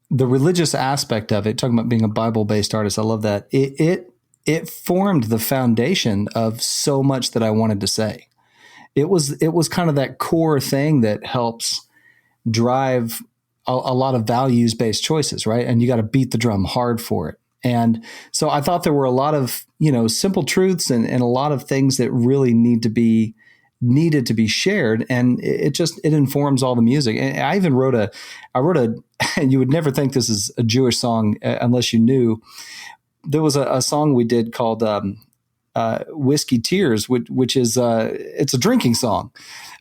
the religious aspect of it, talking about being a Bible-based artist, I love that. It formed the foundation of so much that I wanted to say. It was kind of that core thing that helps drive a lot of values-based choices, right? And you got to beat the drum hard for it. And so I thought there were a lot of, simple truths and a lot of things that really needed to be shared. And it informs all the music. And I even wrote a, and you would never think this is a Jewish song unless you knew. There was a song we did called Whiskey Tears, which is it's a drinking song,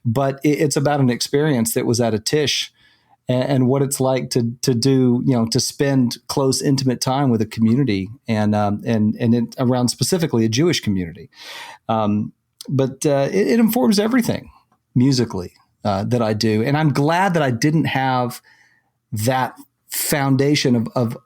but it's about an experience that was at a tish and what it's like to do, to spend close, intimate time with a community and around specifically a Jewish community. But it informs everything musically that I do. And I'm glad that I didn't have that foundation of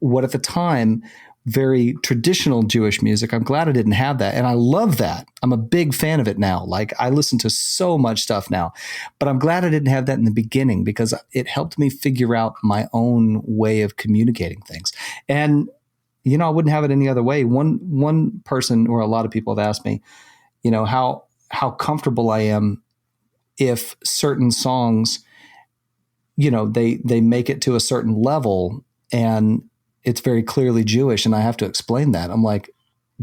what at the time, very traditional Jewish music. I'm glad I didn't have that. And I love that. I'm a big fan of it now. Like, I listen to so much stuff now, but I'm glad I didn't have that in the beginning because it helped me figure out my own way of communicating things. And I wouldn't have it any other way. One person, or a lot of people have asked me, how comfortable I am if certain songs, they make it to a certain level and it's very clearly Jewish and I have to explain that. I'm like,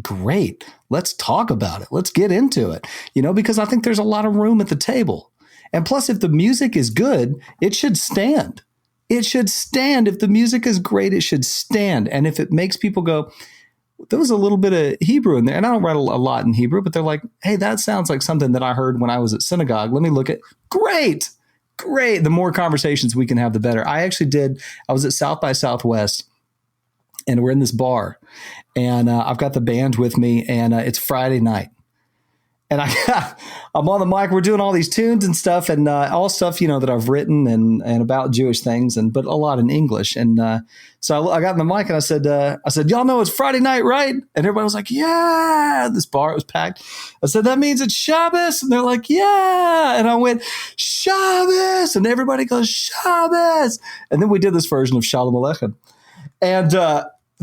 great, let's talk about it. Let's get into it, because I think there's a lot of room at the table. And plus, if the music is good, it should stand. It should stand. If the music is great, it should stand. And if it makes people go, there was a little bit of Hebrew in there. And I don't write a lot in Hebrew, but they're like, hey, that sounds like something that I heard when I was at synagogue. Let me look at, great. The more conversations we can have, the better. I was at South by Southwest and we're in this bar and I've got the band with me and it's Friday night. And I'm on the mic. We're doing all these tunes and stuff, and all stuff that I've written and about Jewish things, but a lot in English. And so I got in the mic and I said, y'all know it's Friday night, right? And everybody was like, yeah. This bar, it was packed. I said, that means it's Shabbos, and they're like, yeah. And I went, Shabbos, and everybody goes, Shabbos. And then we did this version of Shalom Aleichem, and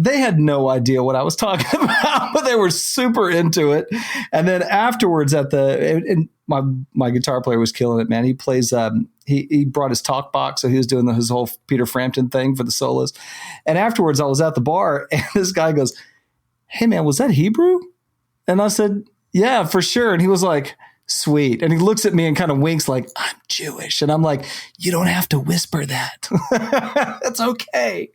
they had no idea what I was talking about, but they were super into it. And then afterwards my guitar player was killing it, man. He plays, he brought his talk box. So he was doing his whole Peter Frampton thing for the solos. And afterwards I was at the bar and this guy goes, hey man, was that Hebrew? And I said, yeah, for sure. And he was like, sweet. And he looks at me and kind of winks like, I'm Jewish. And I'm like, you don't have to whisper that. That's okay.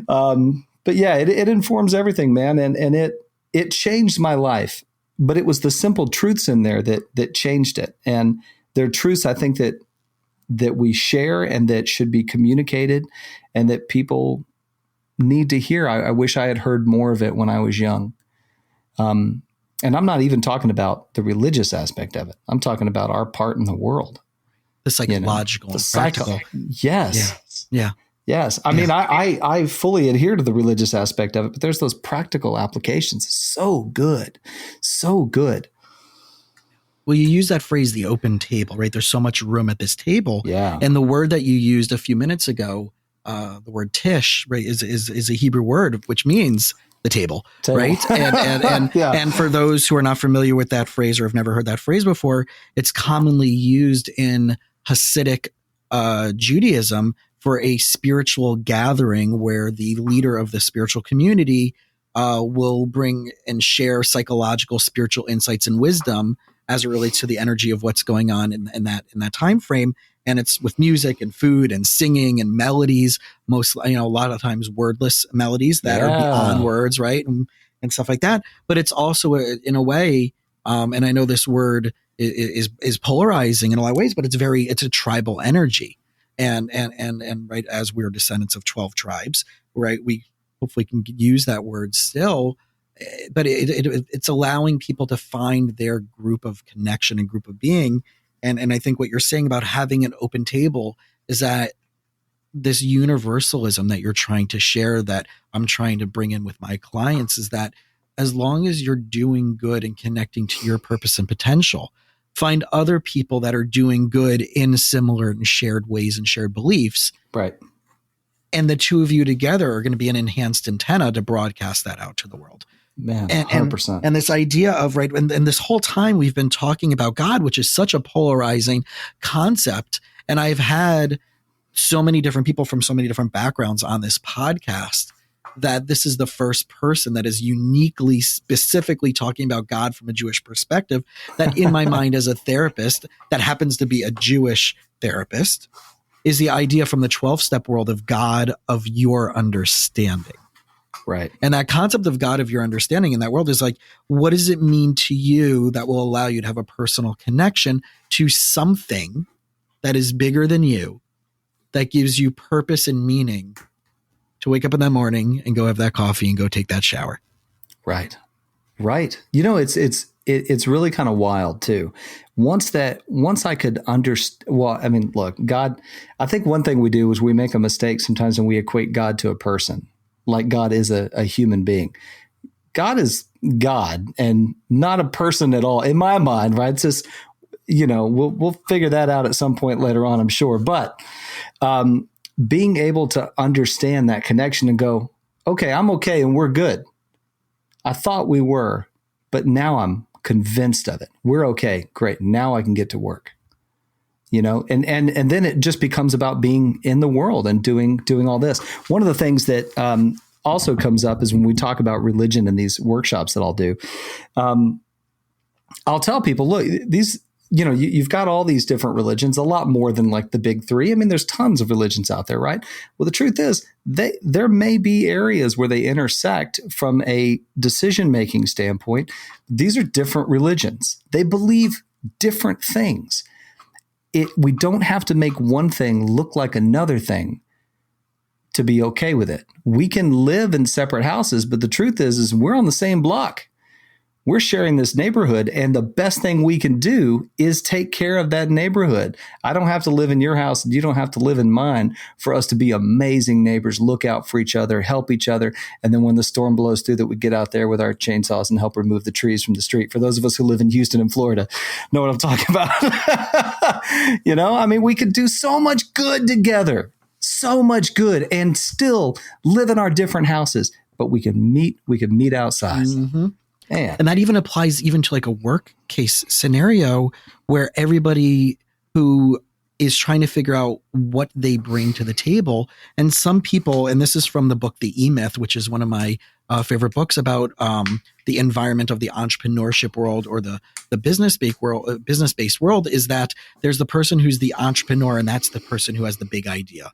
But yeah, it informs everything, man. And it changed my life, but it was the simple truths in there that changed it. And they're truths I think that we share and that should be communicated and that people need to hear. I wish I had heard more of it when I was young. And I'm not even talking about the religious aspect of it. I'm talking about our part in the world. The psychological, the practical. Yes. Yeah. Yes. I mean, I fully adhere to the religious aspect of it, but there's those practical applications. So good. So good. Well, you use that phrase, the open table, right? There's so much room at this table. Yeah. And the word that you used a few minutes ago, the word tish, right, is a Hebrew word, which means the table. Right? And yeah. And for those who are not familiar with that phrase or have never heard that phrase before, it's commonly used in Hasidic Judaism for a spiritual gathering where the leader of the spiritual community will bring and share psychological, spiritual insights and wisdom as it relates to the energy of what's going on in that time frame. And it's with music and food and singing and melodies, a lot of times wordless melodies that are beyond words, right? And stuff like that. But it's also in a way, and I know this word is polarizing in a lot of ways, but it's a tribal energy. And right, as we're descendants of 12 tribes, right, we hopefully can use that word still, but it's allowing people to find their group of connection and group of being. And I think what you're saying about having an open table is that this universalism that you're trying to share, that I'm trying to bring in with my clients, is that as long as you're doing good and connecting to your purpose and potential, find other people that are doing good in similar and shared ways and shared beliefs. Right. And the two of you together are going to be an enhanced antenna to broadcast that out to the world. Man, 100%. And this idea of, right, and this whole time we've been talking about God, which is such a polarizing concept. And I've had so many different people from so many different backgrounds on this podcast that this is the first person that is uniquely, specifically talking about God from a Jewish perspective, that in my mind as a therapist that happens to be a Jewish therapist, is the idea from the 12-step world of God of your understanding. Right. And that concept of God of your understanding in that world is like, what does it mean to you that will allow you to have a personal connection to something that is bigger than you, that gives you purpose and meaning to wake up in that morning and go have that coffee and go take that shower. Right. Right. It's really kind of wild too. Once I could understand, well, I mean, look, God, I think one thing we do is we make a mistake sometimes when we equate God to a person, like God is a human being. God is God and not a person at all in my mind, right? It's just, we'll figure that out at some point later on, I'm sure. But being able to understand that connection and go, okay, I'm okay and we're good. I thought we were, but now I'm convinced of it. We're okay. Great. Now I can get to work. And then it just becomes about being in the world and doing all this. One of the things that also comes up is when we talk about religion in these workshops that I'll do. I'll tell people, look, these, you've got all these different religions, a lot more than like the big three. I mean, there's tons of religions out there, right? Well, the truth is there may be areas where they intersect from a decision-making standpoint. These are different religions. They believe different things. We don't have to make one thing look like another thing to be okay with it. We can live in separate houses, but the truth is we're on the same block. We're sharing this neighborhood, and the best thing we can do is take care of that neighborhood. I don't have to live in your house, and you don't have to live in mine for us to be amazing neighbors, look out for each other, help each other, and then when the storm blows through that we get out there with our chainsaws and help remove the trees from the street. For those of us who live in Houston and Florida, know what I'm talking about. I mean, we could do so much good together, so much good, and still live in our different houses, but we can meet outside. Mm-hmm. And that even applies even to like a work case scenario where everybody who is trying to figure out what they bring to the table. And some people, and this is from the book, The E-Myth, which is one of my favorite books about the environment of the entrepreneurship world or the business-based world, is that there's the person who's the entrepreneur, and that's the person who has the big idea.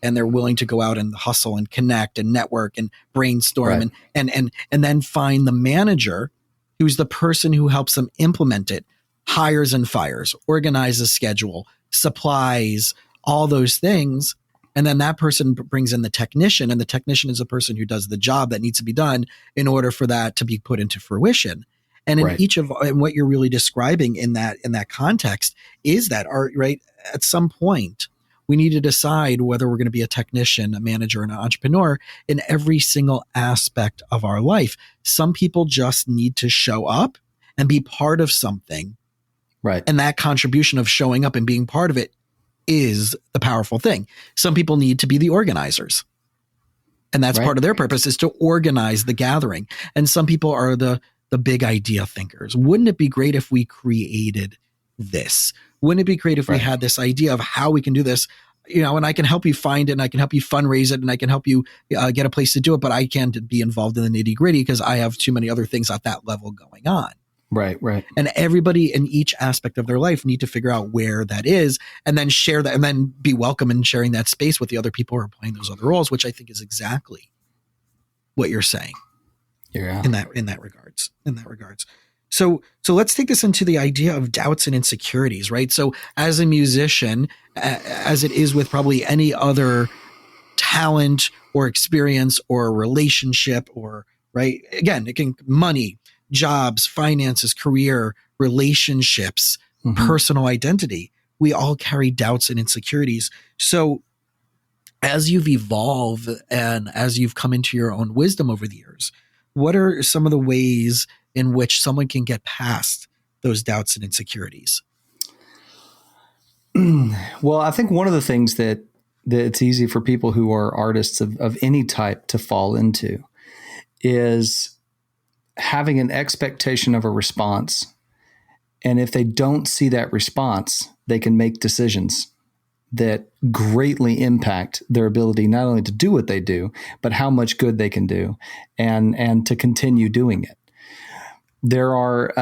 And they're willing to go out and hustle and connect and network and brainstorm, right, and then find the manager who's the person who helps them implement it, hires and fires, organizes schedule, supplies, all those things. And then that person brings in the technician, and the technician is the person who does the job that needs to be done in order for that to be put into fruition. And in right, each of and what you're really describing in that context is that right at some point we need to decide whether we're going to be a technician, a manager, and an entrepreneur in every single aspect of our life. Some people just need to show up and be part of something. Right. And that contribution of showing up and being part of it is the powerful thing. Some people need to be the organizers. And that's right, part of their purpose, is to organize the gathering. And some people are the big idea thinkers. Wouldn't it be great if we created this? Wouldn't it be great if right, we had this idea of how we can do this, and I can help you find it, and I can help you fundraise it, and I can help you get a place to do it, but I can't be involved in the nitty gritty because I have too many other things at that level going on. Right, right. And everybody in each aspect of their life need to figure out where that is, and then share that, and then be welcome in sharing that space with the other people who are playing those other roles, which I think is exactly what you're saying. Yeah. In that regards. So let's take this into the idea of doubts and insecurities, right? So as a musician, as it is with probably any other talent or experience or relationship, or right, again, it can money, jobs, finances, career, relationships, mm-hmm, personal identity. We all carry doubts and insecurities. So as you've evolved and as you've come into your own wisdom over the years, what are some of the ways in which someone can get past those doubts and insecurities? Well, I think one of the things that it's easy for people who are artists of any type to fall into is having an expectation of a response. And if they don't see that response, they can make decisions that greatly impact their ability not only to do what they do, but how much good they can do and to continue doing it. There are,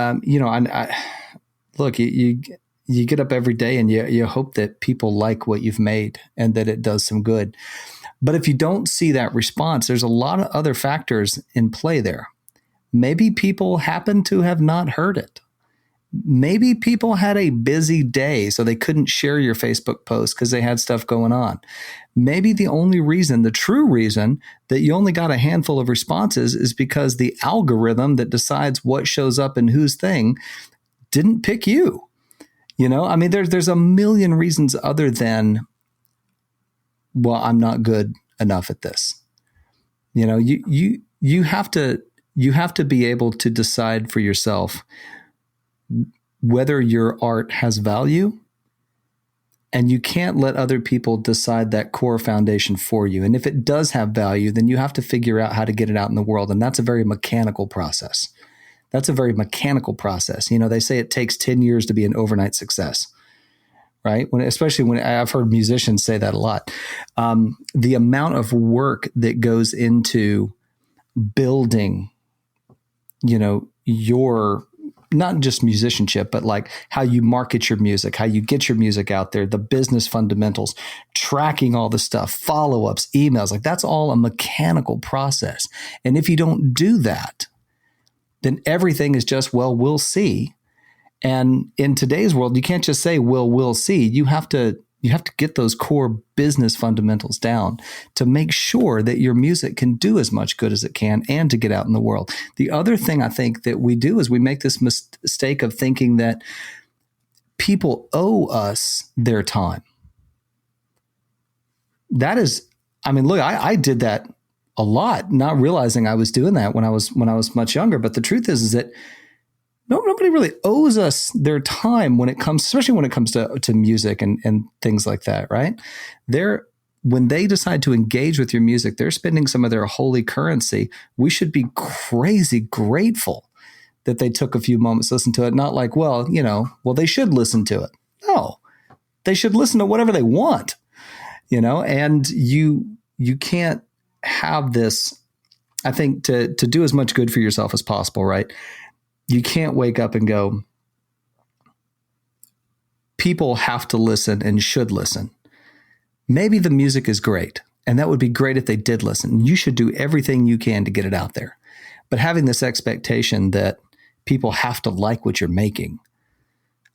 look, you get up every day and you hope that people like what you've made and that it does some good. But if you don't see that response, there's a lot of other factors in play there. Maybe people happen to have not heard it. Maybe people had a busy day, so they couldn't share your Facebook post because they had stuff going on. Maybe the true reason that you only got a handful of responses is because the algorithm that decides what shows up in whose thing didn't pick you. There's a million reasons other than, well, I'm not good enough at this. You have to be able to decide for yourself whether your art has value, and you can't let other people decide that core foundation for you. And if it does have value, then you have to figure out how to get it out in the world. And that's a very mechanical process. They say it takes 10 years to be an overnight success, right? Especially when I've heard musicians say that a lot. The amount of work that goes into building, your not just musicianship, but like how you market your music, how you get your music out there, the business fundamentals, tracking all the stuff, follow-ups, emails, like that's all a mechanical process. And if you don't do that, then everything is just, well, we'll see. And in today's world, you can't just say, well, we'll see. You have to get those core business fundamentals down to make sure that your music can do as much good as it can and to get out in the world. The other thing I think that we do is we make this mistake of thinking that people owe us their time. That is, look, I did that a lot, not realizing I was doing that when I was much younger. But the truth is that nobody really owes us their time especially when it comes to music and things like that, right? When they decide to engage with your music, they're spending some of their holy currency. We should be crazy grateful that they took a few moments to listen to it. Not like, well, they should listen to it. No, They should listen to whatever they want, and you can't have this, I think, to do as much good for yourself as possible, right? You can't wake up and go, people have to listen and should listen. Maybe the music is great, and that would be great if they did listen. You should do everything you can to get it out there. But having this expectation that people have to like what you're making,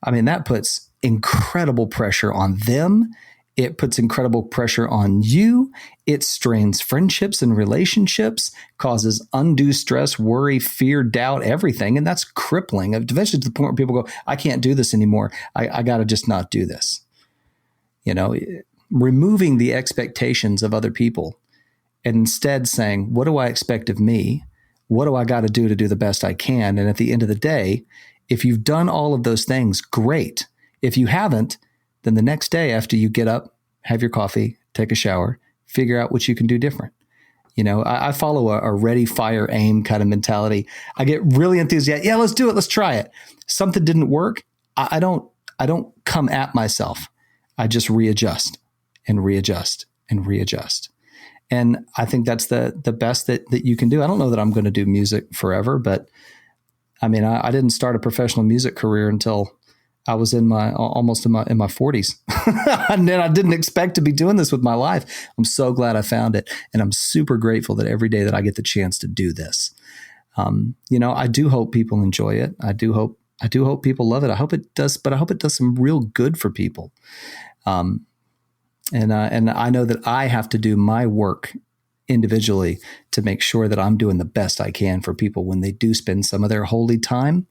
I mean, that puts incredible pressure on them. It puts incredible pressure on you. It strains friendships and relationships, causes undue stress, worry, fear, doubt, everything. And that's crippling, eventually to the point where people go, I can't do this anymore. I got to just not do this. Removing the expectations of other people and instead saying, what do I expect of me? What do I got to do the best I can? And at the end of the day, if you've done all of those things, great. If you haven't, then the next day after you get up, have your coffee, take a shower, figure out what you can do different. I follow a ready, fire, aim kind of mentality. I get really enthusiastic. Yeah, let's do it. Let's try it. Something didn't work. I don't come at myself. I just readjust and readjust and readjust. And I think that's the best that you can do. I don't know that I'm going to do music forever, but I mean, I didn't start a professional music career until I was almost in my 40s. And then I didn't expect to be doing this with my life. I'm so glad I found it. And I'm super grateful that every day that I get the chance to do this. I do hope people enjoy it. I do hope people love it. I hope it does, but I hope it does some real good for people. And I know that I have to do my work individually to make sure that I'm doing the best I can for people when they do spend some of their holy time,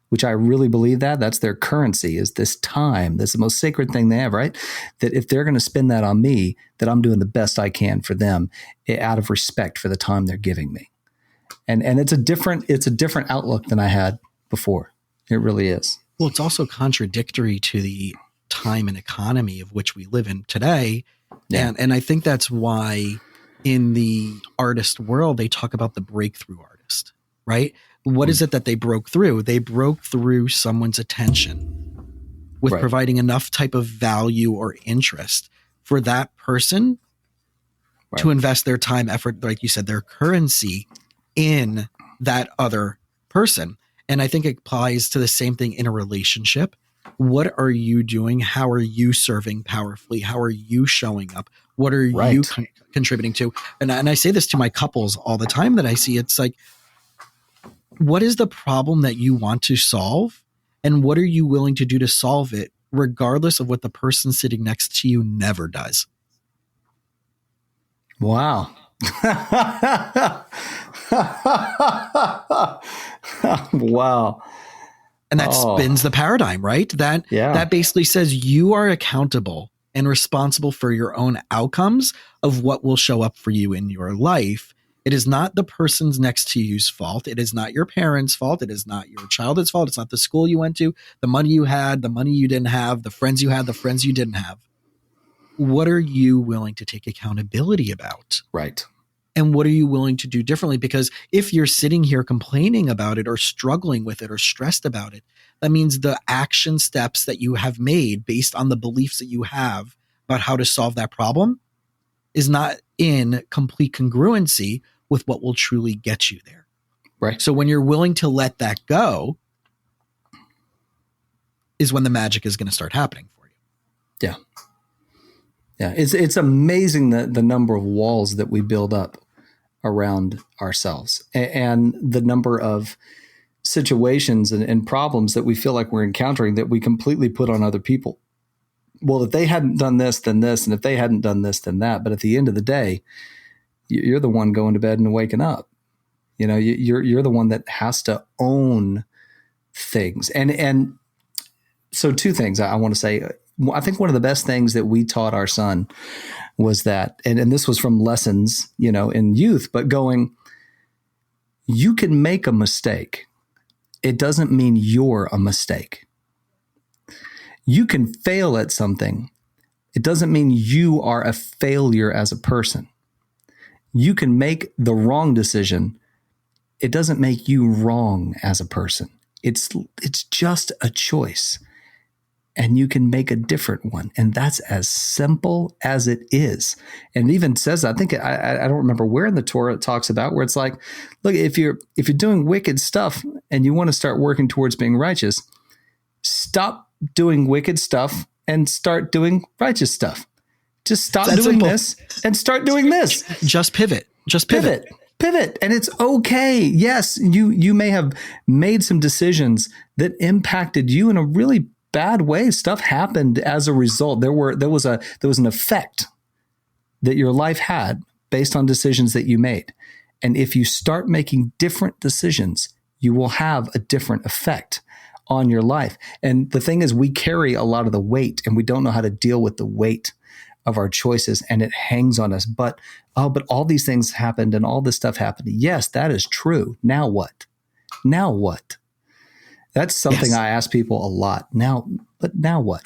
which I really believe that's their currency, is this time. That's the most sacred thing they have, right? That if they're going to spend that on me, that I'm doing the best I can for them out of respect for the time they're giving me. And it's a different outlook than I had before. It really is. Well, it's also contradictory to the time and economy of which we live in today. Yeah. And I think that's why in the artist world, they talk about the breakthrough artist, right? What is it that they broke through? They broke through someone's attention with providing enough type of value or interest for that person to invest their time, effort, like you said, their currency in that other person. And I think it applies to the same thing in a relationship. What are you doing? How are you serving powerfully? How are you showing up? What are you contributing to? And I say this to my couples all the time that I see. It's like, what is the problem that you want to solve? And what are you willing to do to solve it, regardless of what the person sitting next to you never does? Wow. Wow. And that spins the paradigm, right? That basically says you are accountable and responsible for your own outcomes of what will show up for you in your life. It is not the person's next to you's fault. It is not your parents' fault. It is not your childhood's fault. It's not the school you went to, the money you had, the money you didn't have, the friends you had, the friends you didn't have. What are you willing to take accountability about? Right. And what are you willing to do differently? Because if you're sitting here complaining about it or struggling with it or stressed about it, that means the action steps that you have made based on the beliefs that you have about how to solve that problem is not in complete congruency with what will truly get you there. Right. So when you're willing to let that go is when the magic is going to start happening for you. Yeah. Yeah. It's amazing the number of walls that we build up around ourselves and the number of situations and problems that we feel like we're encountering that we completely put on other people. Well, if they hadn't done this, then this, and if they hadn't done this, then that. But at the end of the day, you're the one going to bed and waking up. You're the one that has to own things. And so two things I want to say. I think one of the best things that we taught our son was that, and this was from lessons, in youth, but going, you can make a mistake. It doesn't mean you're a mistake. You can fail at something. It doesn't mean you are a failure as a person. You can make the wrong decision. It doesn't make you wrong as a person. It's just a choice. and you can make a different one. And that's as simple as it is. And it even says, I think, I don't remember where in the Torah it talks about, where it's like, look, if you're doing wicked stuff and you want to start working towards being righteous, stop doing wicked stuff and start doing righteous stuff. Just stop doing this and start doing this. Just pivot. Pivot. And it's okay. Yes, you may have made some decisions that impacted you in a really bad way. Stuff happened as a result. There was an effect that your life had based on decisions that you made. And if you start making different decisions, you will have a different effect on your life. And the thing is, we carry a lot of the weight, and we don't know how to deal with the weight of our choices, and it hangs on us. But all these things happened and all this stuff happened. Yes, that is true. Now what? That's something I ask people a lot. Now what?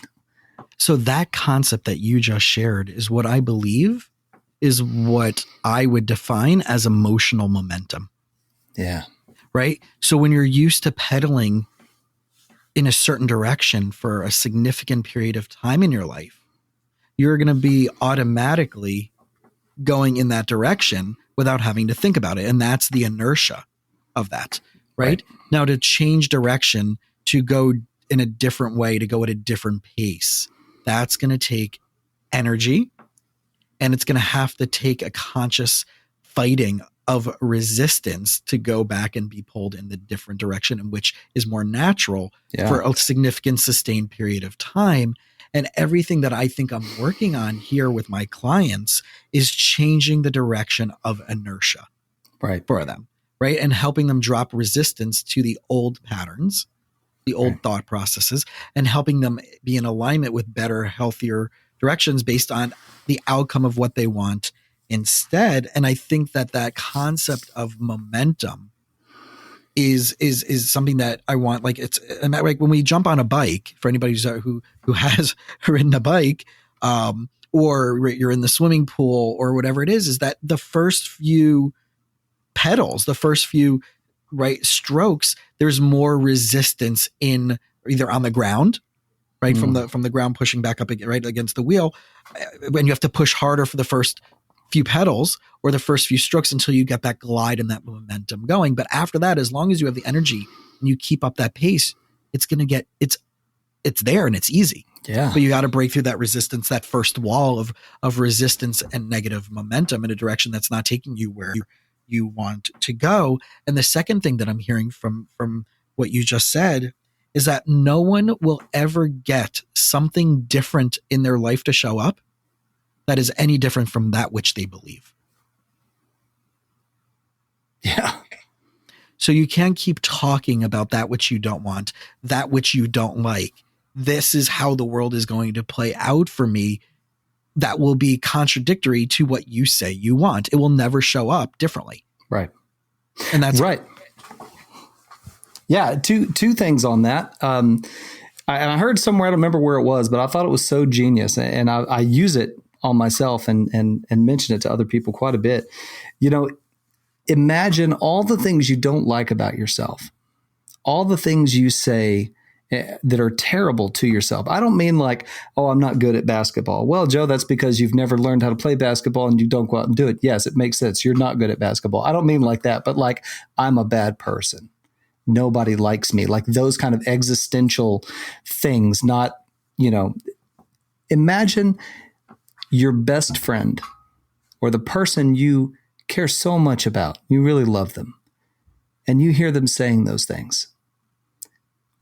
So that concept that you just shared is what I believe is what I would define as emotional momentum. Yeah. Right? So when you're used to pedaling in a certain direction for a significant period of time in your life, you're going to be automatically going in that direction without having to think about it. And that's the inertia of that, right? Now, to change direction, to go in a different way, to go at a different pace, that's going to take energy, and it's going to have to take a conscious fighting of resistance to go back and be pulled in the different direction, in which is more natural for a significant sustained period of time. And everything that I think I'm working on here with my clients is changing the direction of inertia for them, right? And helping them drop resistance to the old patterns, the old thought processes, and helping them be in alignment with better, healthier directions based on the outcome of what they want instead. And I think that concept of momentum is something that I want. Like like when we jump on a bike, for anybody who has ridden a bike, or you're in the swimming pool or whatever it is that the first few pedals, the first few strokes, there's more resistance in either on the ground, right, from the ground pushing back up right against the wheel, when you have to push harder for the first few pedals or the first few strokes until you get that glide and that momentum going. But after that, as long as you have the energy and you keep up that pace, it's going to get, it's there and it's easy. Yeah. But you got to break through that resistance, that first wall of resistance and negative momentum in a direction that's not taking you where you want to go. And the second thing that I'm hearing from what you just said is that no one will ever get something different in their life to show up that is any different from that which they believe. Yeah. So you can't keep talking about that which you don't want, that which you don't like. This is how the world is going to play out for me. That will be contradictory to what you say you want. It will never show up differently. Right. And that's right. Yeah. Two things on that. I heard somewhere, I don't remember where it was, but I thought it was so genius, and I use it on myself and mention it to other people quite a bit. Imagine all the things you don't like about yourself, all the things you say that are terrible to yourself. I don't mean like, oh, I'm not good at basketball. Well, Joe, that's because you've never learned how to play basketball and you don't go out and do it. Yes, it makes sense. You're not good at basketball. I don't mean like that, but like, I'm a bad person. Nobody likes me. Like those kind of existential things, not, imagine your best friend or the person you care so much about, you really love them, and you hear them saying those things.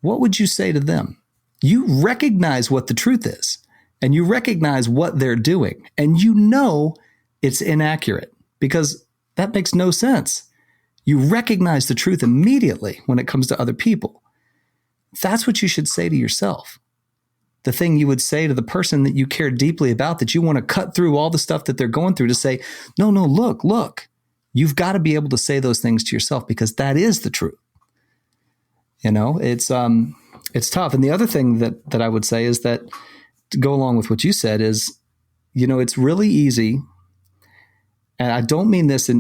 What would you say to them? You recognize what the truth is, and you recognize what they're doing, and you know it's inaccurate because that makes no sense. You recognize the truth immediately when it comes to other people. That's what you should say to yourself. The thing you would say to the person that you care deeply about, that you want to cut through all the stuff that they're going through, to say, no, look, you've got to be able to say those things to yourself because that is the truth. It's tough. And the other thing that I would say is that, to go along with what you said, is, it's really easy. And I don't mean this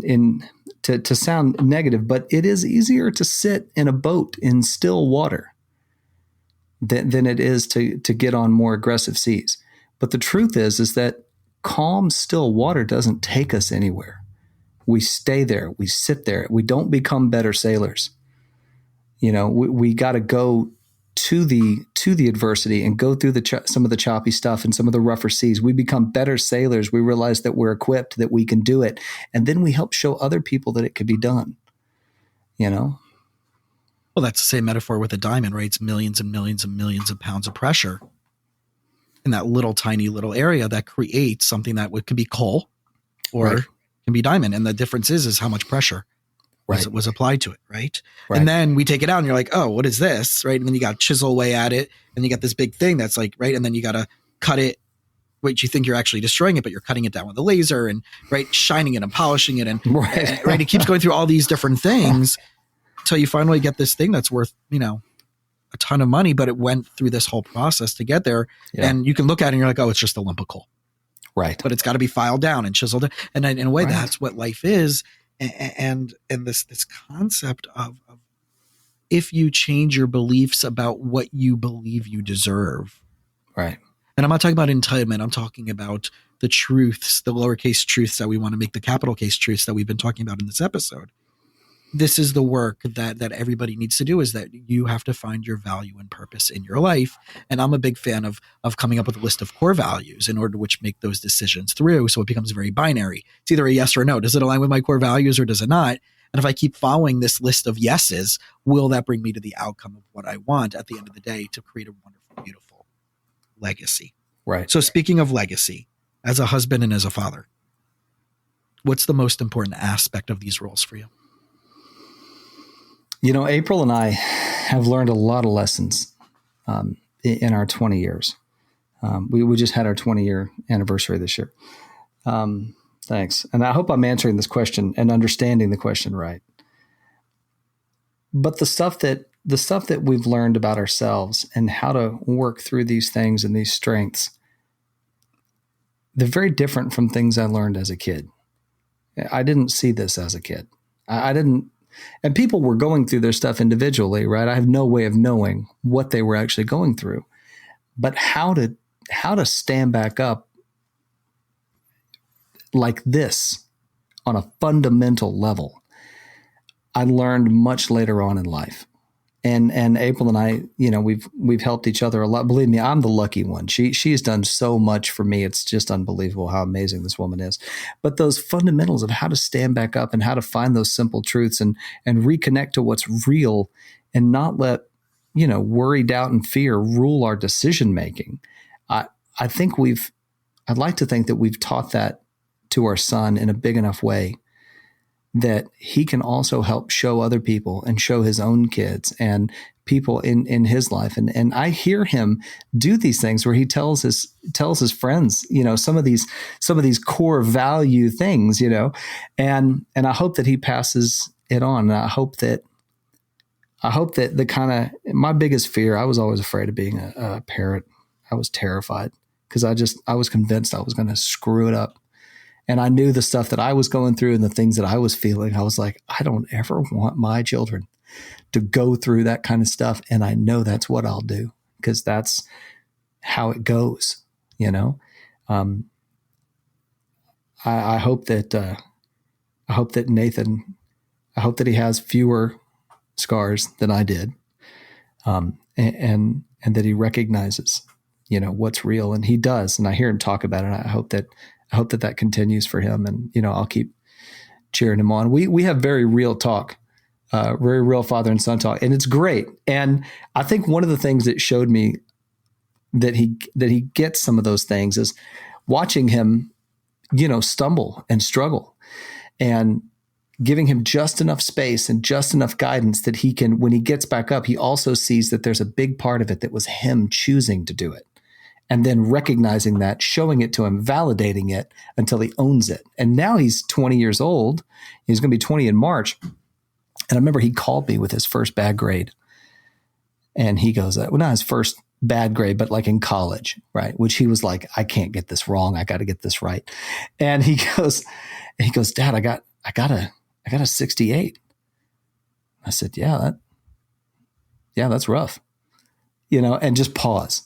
to sound negative, but it is easier to sit in a boat in still water than it is to get on more aggressive seas. But the truth is that calm, still water doesn't take us anywhere. We stay there. We sit there. We don't become better sailors. We got to go to the adversity and go through some of the choppy stuff and some of the rougher seas. We become better sailors. We realize that we're equipped, that we can do it. And then we help show other people that it could be done, Well, that's the same metaphor with a diamond, right? It's millions and millions and millions of pounds of pressure in that tiny little area that creates something that could be coal or can be diamond. And the difference is how much pressure was applied to it, right? And then we take it out and you're like, oh, what is this, right? And then you got to chisel away at it, and you got this big thing that's like, right? And then you got to cut it, which you think you're actually destroying it, but you're cutting it down with a laser and shining it and polishing it, and right. It keeps going through all these different things until you finally get this thing that's worth, a ton of money, but it went through this whole process to get there. Yeah. And you can look at it and you're like, oh, it's just a lump of coal. Right. But it's got to be filed down and chiseled. And in a way, that's what life is. And this concept of if you change your beliefs about what you believe you deserve. Right. And I'm not talking about entitlement. I'm talking about the truths, the lowercase truths that we want to make the capital case truths that we've been talking about in this episode. This is the work that everybody needs to do, is that you have to find your value and purpose in your life. And I'm a big fan of coming up with a list of core values in order to which make those decisions through. So it becomes very binary. It's either a yes or a no. Does it align with my core values or does it not? And if I keep following this list of yeses, will that bring me to the outcome of what I want at the end of the day to create a wonderful, beautiful legacy? Right. So speaking of legacy, as a husband and as a father, what's the most important aspect of these roles for you? April and I have learned a lot of lessons in our 20 years. We just had our 20-year anniversary this year. Thanks. And I hope I'm answering this question and understanding the question right. But the stuff that we've learned about ourselves and how to work through these things and these strengths, they're very different from things I learned as a kid. I didn't see this as a kid. I didn't. And people were going through their stuff individually, right? I have no way of knowing what they were actually going through. But how to stand back up like this on a fundamental level, I learned much later on in life. And April and I, we've helped each other a lot. Believe me, I'm the lucky one. She's done so much for me. It's just unbelievable how amazing this woman is. But those fundamentals of how to stand back up and how to find those simple truths and reconnect to what's real and not let, worry, doubt, and fear rule our decision making. I'd like to think that we've taught that to our son in a big enough way that he can also help show other people and show his own kids and people in his life. And I hear him do these things where he tells his friends, some of these core value things, and I hope that he passes it on. And I hope that the kind of my biggest fear, I was always afraid of being a parent. I was terrified because I was convinced I was going to screw it up. And I knew the stuff that I was going through and the things that I was feeling. I was like, I don't ever want my children to go through that kind of stuff. And I know that's what I'll do because that's how it goes, I hope that Nathan, I hope that he has fewer scars than I did. And that he recognizes, what's real, and he does. And I hear him talk about it. I hope that continues for him, and I'll keep cheering him on. We have very real talk, very real father and son talk, and it's great. And I think one of the things that showed me that he gets some of those things is watching him, stumble and struggle, and giving him just enough space and just enough guidance that he can, when he gets back up, he also sees that there's a big part of it that was him choosing to do it. And then recognizing that, showing it to him, validating it until he owns it. And now he's 20 years old. He's going to be 20 in March. And I remember he called me with his first bad grade. And he goes, well, not his first bad grade, but like in college, right? Which he was like, I can't get this wrong. I got to get this right. And he goes, Dad, I got a 68. I said, yeah, that's rough. and just pause,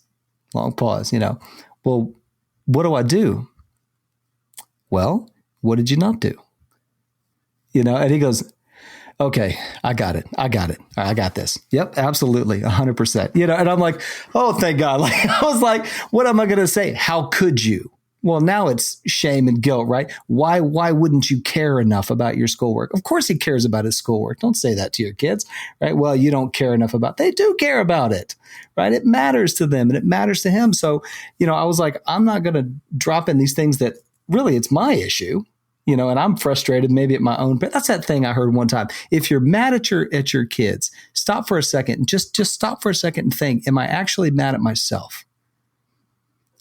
long pause, well, what do I do? Well, what did you not do? And he goes, okay, I got it. I got this. Yep, absolutely. 100%. And I'm like, oh, thank God. Like, I was like, what am I going to say? How could you? Well, now it's shame and guilt, right? Why wouldn't you care enough about your schoolwork? Of course he cares about his schoolwork. Don't say that to your kids, right? Well, you don't care enough about it. They do care about it, right? It matters to them and it matters to him. So, I was like, I'm not going to drop in these things that really it's my issue, and I'm frustrated maybe at my own, but that's that thing I heard one time. If you're mad at your kids, stop for a second and just stop for a second and think, am I actually mad at myself?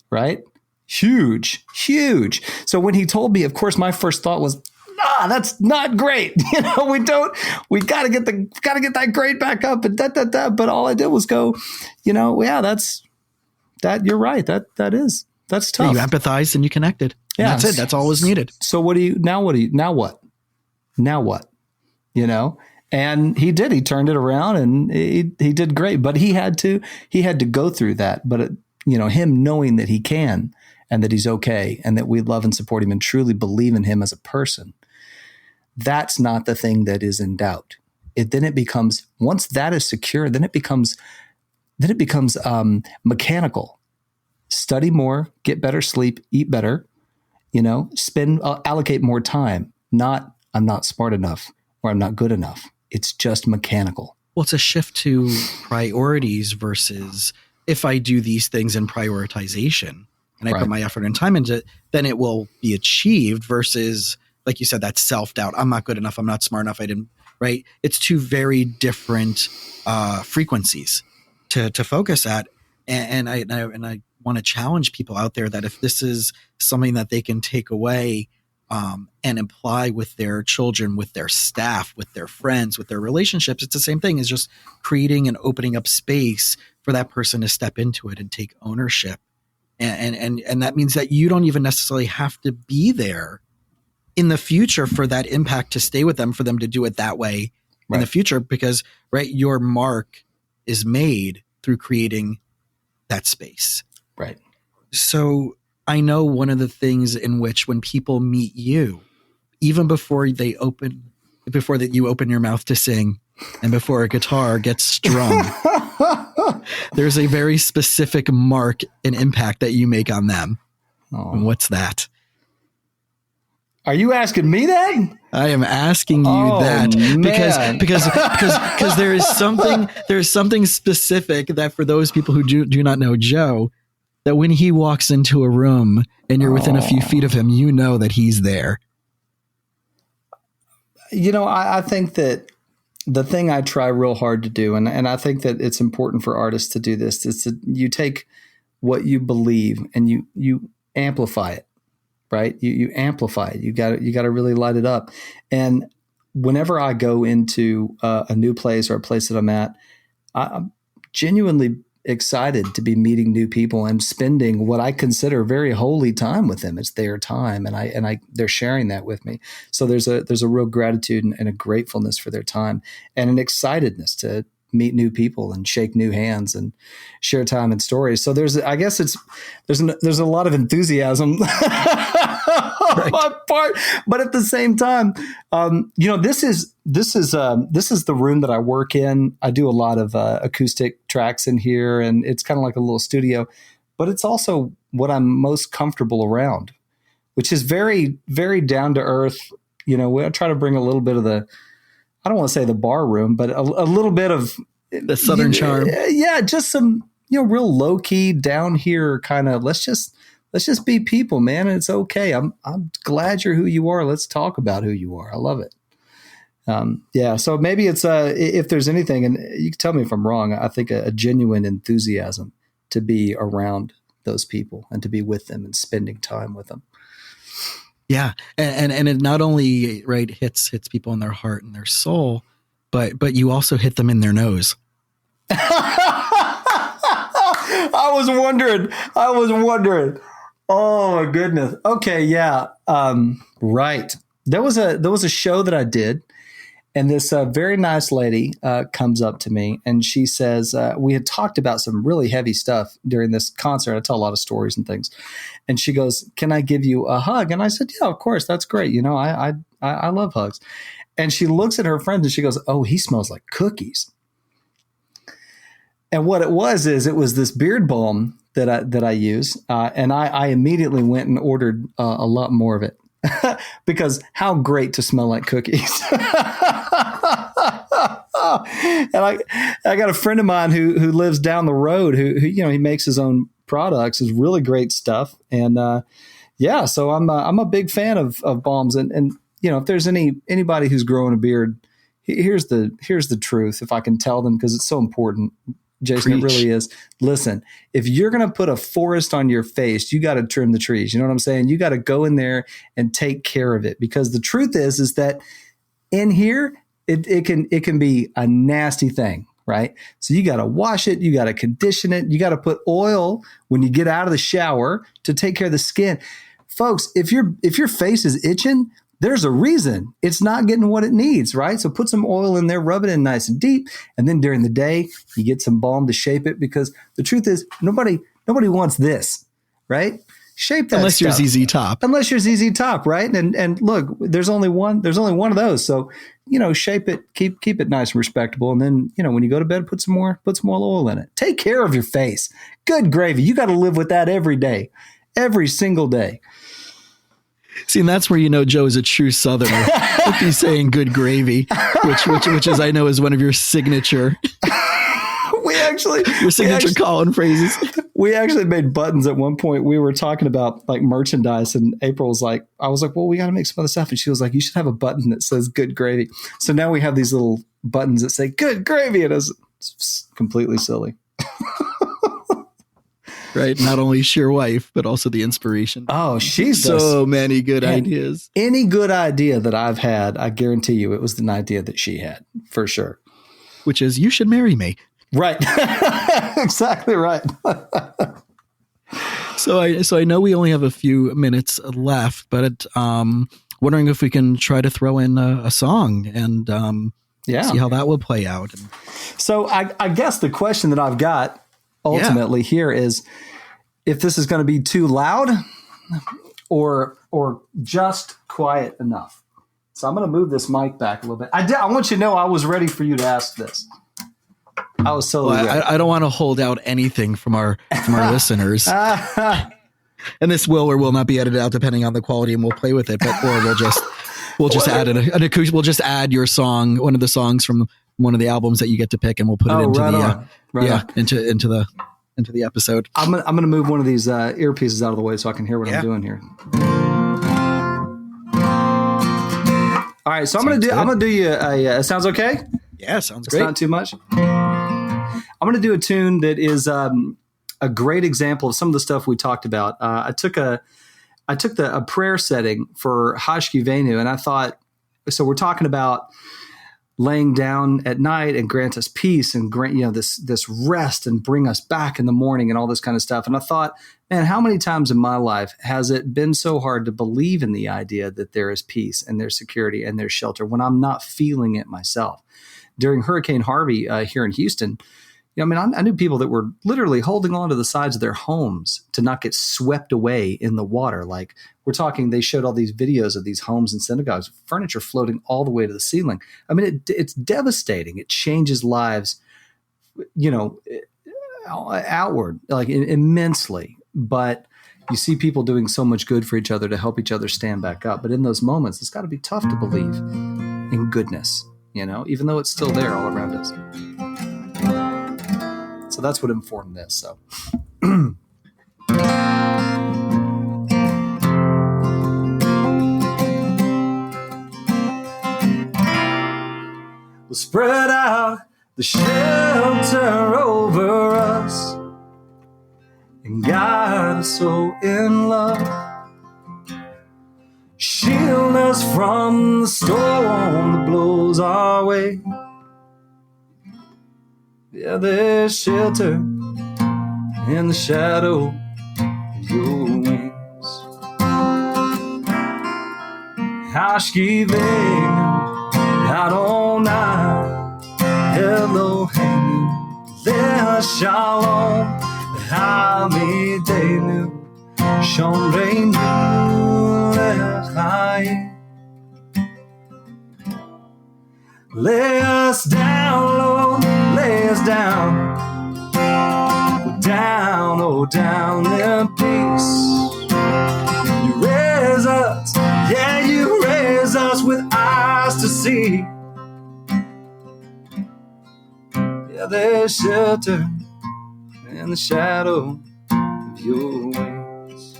Right? Huge. So when he told me, of course, my first thought was, that's not great. We got to get that grade back up and But all I did was go, that's you're right. That's tough. You empathized and you connected. And that's it. That's all was needed. So now what? And he did, he turned it around and he did great, but he had to go through that. But him knowing that he can and that he's okay and that we love and support him and truly believe in him as a person, that's not the thing that is in doubt. Then it becomes, once that is secure, then it becomes mechanical. Study more, get better sleep, eat better, allocate more time. Not, I'm not smart enough or I'm not good enough. It's just mechanical. Well, it's a shift to priorities versus if I do these things in prioritization and I put my effort and time into it, then it will be achieved versus, like you said, that self-doubt. I'm not good enough. I'm not smart enough. I didn't, right? It's two very different frequencies to focus at. And I want to challenge people out there that if this is something that they can take away and apply with their children, with their staff, with their friends, with their relationships, it's the same thing as just creating and opening up space for that person to step into it and take ownership. And that means that you don't even necessarily have to be there in the future for that impact to stay with them, for them to do it that way in the future, because your mark is made through creating that space. Right. So I know one of the things in which when people meet you, even before you open your mouth to sing and before a guitar gets strung, there's a very specific mark and impact that you make on them. Oh. And what's that? Are you asking me that? I am asking you that because there is something specific that for those people who do not know Joe, that when he walks into a room and you're within a few feet of him, you know that he's there. I think that the thing I try real hard to do, and I think that it's important for artists to do this, is that you take what you believe and you amplify it, right? You amplify it. You got to really light it up. And whenever I go into a new place or a place that I'm at, I'm genuinely excited to be meeting new people and spending what I consider very holy time with them. It's their time, and they're sharing that with me. So there's a real gratitude and a gratefulness for their time and an excitedness to meet new people and shake new hands and share time and stories. So there's a lot of enthusiasm on my part, but at the same time, this is the room that I work in. I do a lot of acoustic tracks in here, and it's kind of like a little studio, but it's also what I'm most comfortable around, which is very, very down to earth. I try to bring a little bit of I don't want to say the bar room, but a little bit of the Southern charm. Yeah, just some, real low key down here kind of, let's just be people, man. And it's okay. I'm glad you're who you are. Let's talk about who you are. I love it. So maybe it's if there's anything, and you can tell me if I'm wrong, I think a genuine enthusiasm to be around those people and to be with them and spending time with them. Yeah. And it not only hits people in their heart and their soul, but you also hit them in their nose. I was wondering. Oh my goodness. Okay. Yeah. Right. There was a show that I did, And this very nice lady comes up to me and she says, we had talked about some really heavy stuff during this concert. I tell a lot of stories and things. And she goes, "Can I give you a hug?" And I said, "Yeah, of course. That's great. You know, I love hugs." And she looks at her friend and she goes, "Oh, he smells like cookies." And what it was this beard balm that I use. And I immediately went and ordered a lot more of it. Because how great to smell like cookies. And I got a friend of mine who lives down the road who he makes his own products. Is really great stuff. And so I'm a big fan of balms. And if there's anybody who's growing a beard, here's the truth, if I can tell them, because it's so important. Jason, Preach. It really is. Listen, if you're going to put a forest on your face, you got to trim the trees. You know what I'm saying? You got to go in there and take care of it, because the truth is that in here, it can be a nasty thing, right? So you got to wash it. You got to condition it. You got to put oil when you get out of the shower to take care of the skin. Folks, if your face is itching, there's a reason it's not getting what it needs, right? So put some oil in there, rub it in nice and deep. And then during the day, you get some balm to shape it, because the truth is nobody wants this, right? Shape that unless stuff. You're ZZ Top. Unless you're ZZ Top, right? And look, there's only one of those. So, shape it, keep it nice and respectable. And then, when you go to bed, put some more oil in it. Take care of your face. Good gravy. You got to live with that every day, every single day. See, and that's where Joe is a true Southerner. If he's saying "good gravy," which is, I know, is one of your signature. Your signature call-in phrases. We actually made buttons at one point. We were talking about like merchandise, and April was like, I was like, "Well, we got to make some other stuff," and she was like, "You should have a button that says "good gravy." So now we have these little buttons that say "good gravy," and it's completely silly. Right. Not only is your wife, but also the inspiration. Oh, she's so many good ideas. Any good idea that I've had, I guarantee you it was an idea that she had, for sure. Which is, you should marry me. Right. Exactly right. So I know we only have a few minutes left, but wondering if we can try to throw in a song and see how that will play out. So I guess the question that I've got ultimately here is if this is going to be too loud or just quiet enough. So I'm going to move this mic back a little bit. I want you to know I was ready for you to ask this. I was totally ready. I don't want to hold out anything from our listeners. And this will or will not be edited out depending on the quality, and we'll play with it. But or we'll just add an acoustic. We'll just add your song, one of the songs from one of the albums that you get to pick, and we'll put it into into the episode. I'm gonna move one of these earpieces out of the way so I can hear what I'm doing here. All right, so I'm gonna do you a sounds okay? Yeah, sounds it's great. Not too much. I'm gonna do a tune that is a great example of some of the stuff we talked about. I took a prayer setting for Hashkivenu, and I thought, so we're talking about laying down at night and grant us peace and grant, this rest and bring us back in the morning and all this kind of stuff. And I thought, man, how many times in my life has it been so hard to believe in the idea that there is peace and there's security and there's shelter when I'm not feeling it myself? During Hurricane Harvey here in Houston, I knew people that were literally holding on to the sides of their homes to not get swept away in the water. Like we're talking, they showed all these videos of these homes and synagogues, furniture floating all the way to the ceiling. I mean, it's devastating. It changes lives, outward, like immensely. But you see people doing so much good for each other to help each other stand back up. But in those moments, it's got to be tough to believe in goodness, even though it's still there all around us. So that's what informed this. So we'll spread out the shelter over us and guide us so in love. Shield us from the storm that blows our way. Yeah, there's shelter in the shadow of your wings. Hashkivenu, I don't Shalom Hamidenu Shomreinu Lechaim. Lay us down, Lord, lay us down. Down, oh down in peace. You raise us, yeah, you raise us with eyes to see. Yeah, there's shelter in the shadow of your wings.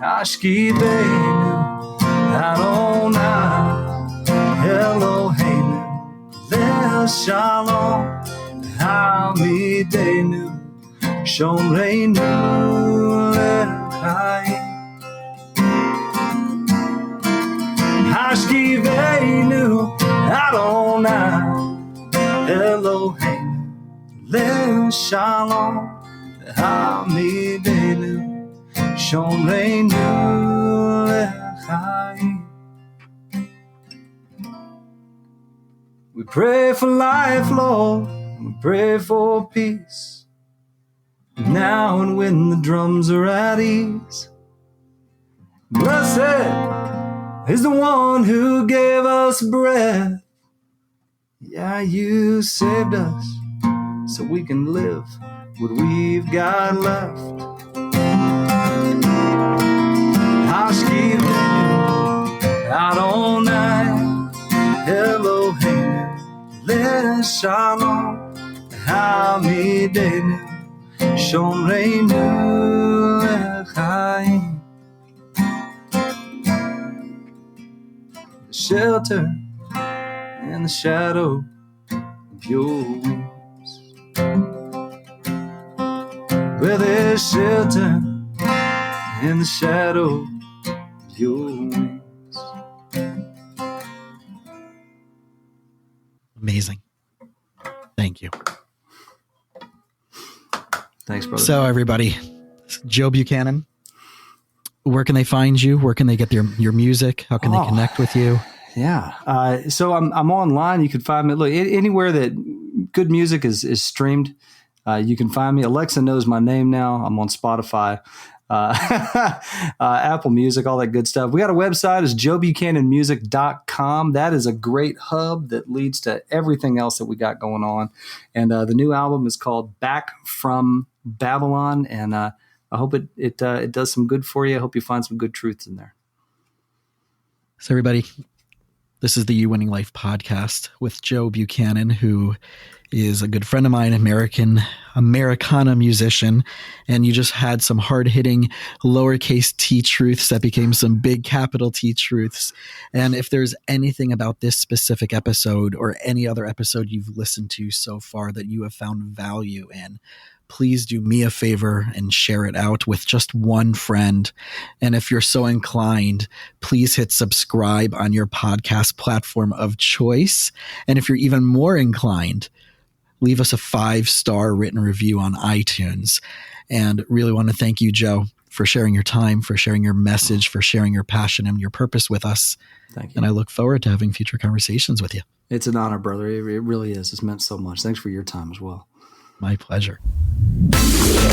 Hashkibenu Adonai Eloheinu Le'el Shalom Hamidenu Shomreinu Lechaim. Hashkivenu Adonai Eloheinu Le'el Shalom Hamidenu Shomreinu Lechaim. We pray for life, Lord. We pray for peace. Now and when the drums are at ease. Blessed is the one who gave us breath. Yeah, you saved us so we can live what we've got left. Hashkivenu Adonai Eloheinu Le'el Shalom Hamidenu Shomreinu Lechaim. The shelter and the shadow of your wings. Where there's shelter in the shadow of your wings. Amazing. Thank you. Thanks, brother. So everybody, Joe Buchanan, where can they find you? Where can they get your music? How can they connect with you? Yeah. So I'm online. You can find me. Look, anywhere that good music is streamed, you can find me. Alexa knows my name now. I'm on Spotify, Apple Music, all that good stuff. We got a website. It's joebuchananmusic.com. That is a great hub that leads to everything else that we got going on. And the new album is called Back from Babylon. And I hope it does some good for you. I hope you find some good truths in there. So everybody, this is the You Winning Life podcast with Joe Buchanan, who is a good friend of mine, Americana musician. And you just had some hard-hitting lowercase t truths that became some big capital T truths. And if there's anything about this specific episode or any other episode you've listened to so far that you have found value in, please do me a favor and share it out with just one friend. And if you're so inclined, please hit subscribe on your podcast platform of choice. And if you're even more inclined, leave us a 5-star written review on iTunes. And really want to thank you, Joe, for sharing your time, for sharing your message, for sharing your passion and your purpose with us. Thank you. And I look forward to having future conversations with you. It's an honor, brother. It really is. It's meant so much. Thanks for your time as well. My pleasure.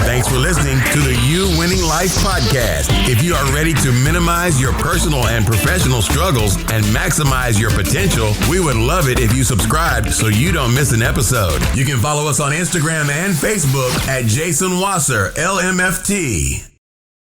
Thanks for listening to the You Winning Life podcast. If you are ready to minimize your personal and professional struggles and maximize your potential, we would love it if you subscribe so you don't miss an episode. You can follow us on Instagram and Facebook at Jason Wasser, LMFT.